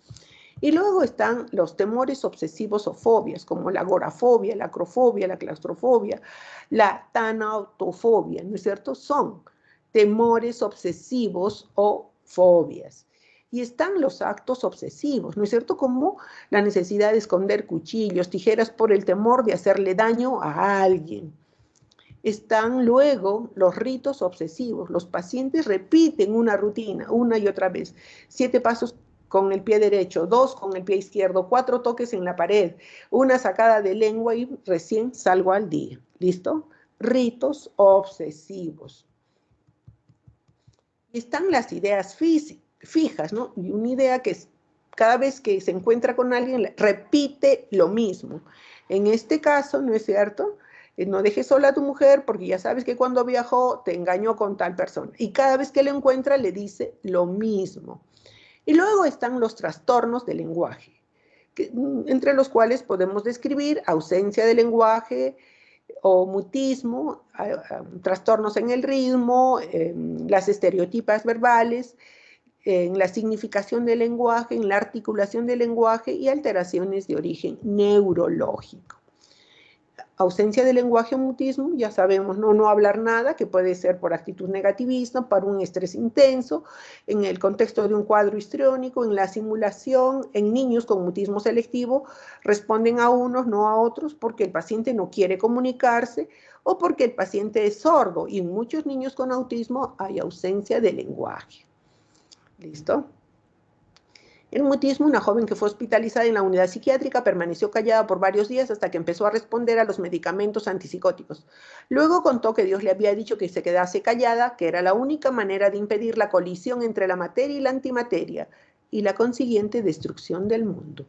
Y luego están los temores obsesivos o fobias, como la agorafobia, la acrofobia, la claustrofobia, la tanatofobia, ¿no es cierto? Son temores obsesivos o fobias. Y están los actos obsesivos, ¿no es cierto? Como la necesidad de esconder cuchillos, tijeras por el temor de hacerle daño a alguien. Están luego los ritos obsesivos. Los pacientes repiten una rutina una y otra vez. 7 pasos con el pie derecho, 2 con el pie izquierdo, 4 toques en la pared, una sacada de lengua y recién salgo al día. ¿Listo? Ritos obsesivos. Están las ideas fijas, ¿no? Y una idea que cada vez que se encuentra con alguien repite lo mismo. En este caso, ¿no es cierto?, no dejes sola a tu mujer porque ya sabes que cuando viajó te engañó con tal persona. Y cada vez que lo encuentra le dice lo mismo. Y luego están los trastornos del lenguaje, entre los cuales podemos describir ausencia de lenguaje o mutismo, trastornos en el ritmo, las estereotipas verbales, en la significación del lenguaje, en la articulación del lenguaje y alteraciones de origen neurológico. Ausencia de lenguaje o mutismo, ya sabemos, no hablar nada, que puede ser por actitud negativista, por un estrés intenso, en el contexto de un cuadro histriónico, en la simulación, en niños con mutismo selectivo, responden a unos, no a otros, porque el paciente no quiere comunicarse o porque el paciente es sordo, y en muchos niños con autismo hay ausencia de lenguaje. ¿Listo? El mutismo, una joven que fue hospitalizada en la unidad psiquiátrica, permaneció callada por varios días hasta que empezó a responder a los medicamentos antipsicóticos. Luego contó que Dios le había dicho que se quedase callada, que era la única manera de impedir la colisión entre la materia y la antimateria y la consiguiente destrucción del mundo.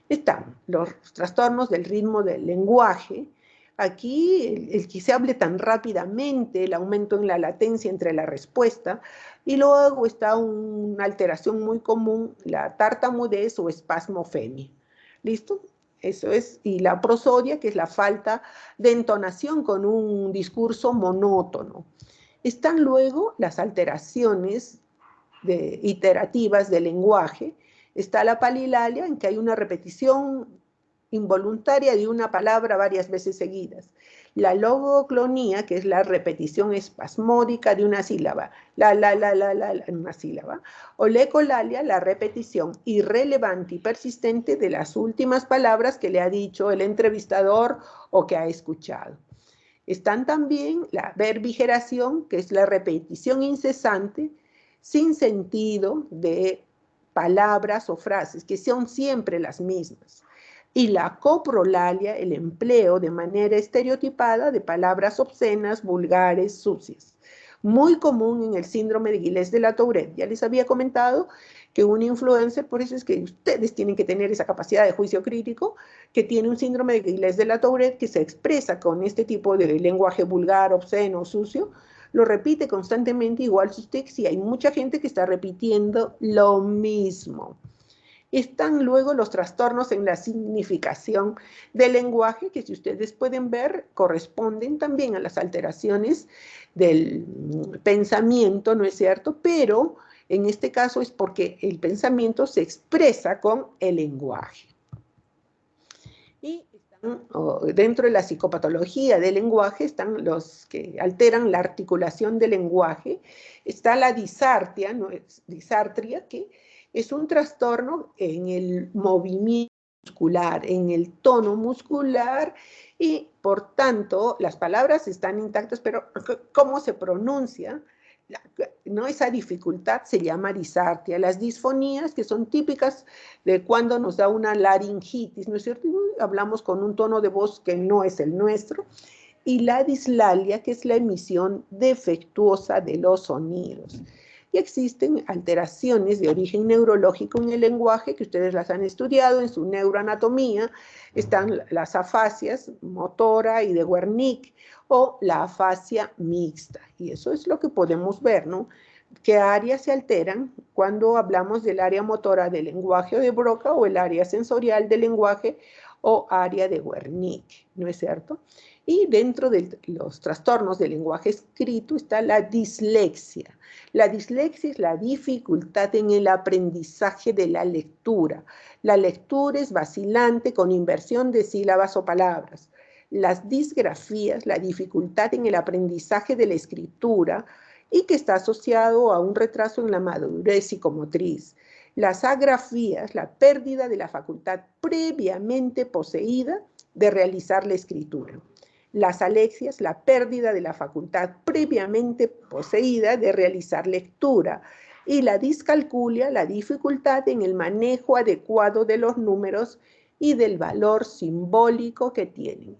Están los trastornos del ritmo del lenguaje. Aquí el que se hable tan rápidamente, el aumento en la latencia entre la respuesta, y luego está una alteración muy común, la tartamudez o espasmofemia. ¿Listo? Eso es, y la prosodia, que es la falta de entonación con un discurso monótono. Están luego las alteraciones iterativas del lenguaje. Está la palilalia, en que hay una repetición involuntaria de una palabra varias veces seguidas. La logoclonía, que es la repetición espasmódica de una sílaba, la, una sílaba, o la ecolalia, la repetición irrelevante y persistente de las últimas palabras que le ha dicho el entrevistador o que ha escuchado. Están también la verbigeración, que es la repetición incesante, sin sentido de palabras o frases, que son siempre las mismas. Y la coprolalia, el empleo de manera estereotipada de palabras obscenas, vulgares, sucias. Muy común en el síndrome de Guillain de la Tourette. Ya les había comentado que un influencer, por eso es que ustedes tienen que tener esa capacidad de juicio crítico, que tiene un síndrome de Guillain de la Tourette que se expresa con este tipo de lenguaje vulgar, obsceno, sucio, lo repite constantemente, igual si hay mucha gente que está repitiendo lo mismo. Están luego los trastornos en la significación del lenguaje, que si ustedes pueden ver, corresponden también a las alteraciones del pensamiento, ¿no es cierto? Pero en este caso es porque el pensamiento se expresa con el lenguaje. Y dentro de la psicopatología del lenguaje están los que alteran la articulación del lenguaje. Está la disartria, ¿no? Disartria, que es un trastorno en el movimiento muscular, en el tono muscular, y por tanto las palabras están intactas, pero ¿cómo se pronuncia? ¿No? Esa dificultad se llama disartria. Las disfonías, que son típicas de cuando nos da una laringitis, ¿no es cierto? Hablamos con un tono de voz que no es el nuestro. Y la dislalia, que es la emisión defectuosa de los sonidos. Y existen alteraciones de origen neurológico en el lenguaje, que ustedes las han estudiado en su neuroanatomía. Están las afasias motora y de Wernicke, o la afasia mixta. Y eso es lo que podemos ver, ¿no? ¿Qué áreas se alteran cuando hablamos del área motora del lenguaje o de Broca, o el área sensorial del lenguaje o área de Wernicke, ¿no es cierto? Y dentro de los trastornos del lenguaje escrito está la dislexia. La dislexia es la dificultad en el aprendizaje de la lectura. La lectura es vacilante con inversión de sílabas o palabras. Las disgrafías, la dificultad en el aprendizaje de la escritura, y que está asociado a un retraso en la madurez psicomotriz. Las agrafías, la pérdida de la facultad previamente poseída de realizar la escritura. Las alexias, la pérdida de la facultad previamente poseída de realizar lectura. Y la discalculia, la dificultad en el manejo adecuado de los números y del valor simbólico que tienen.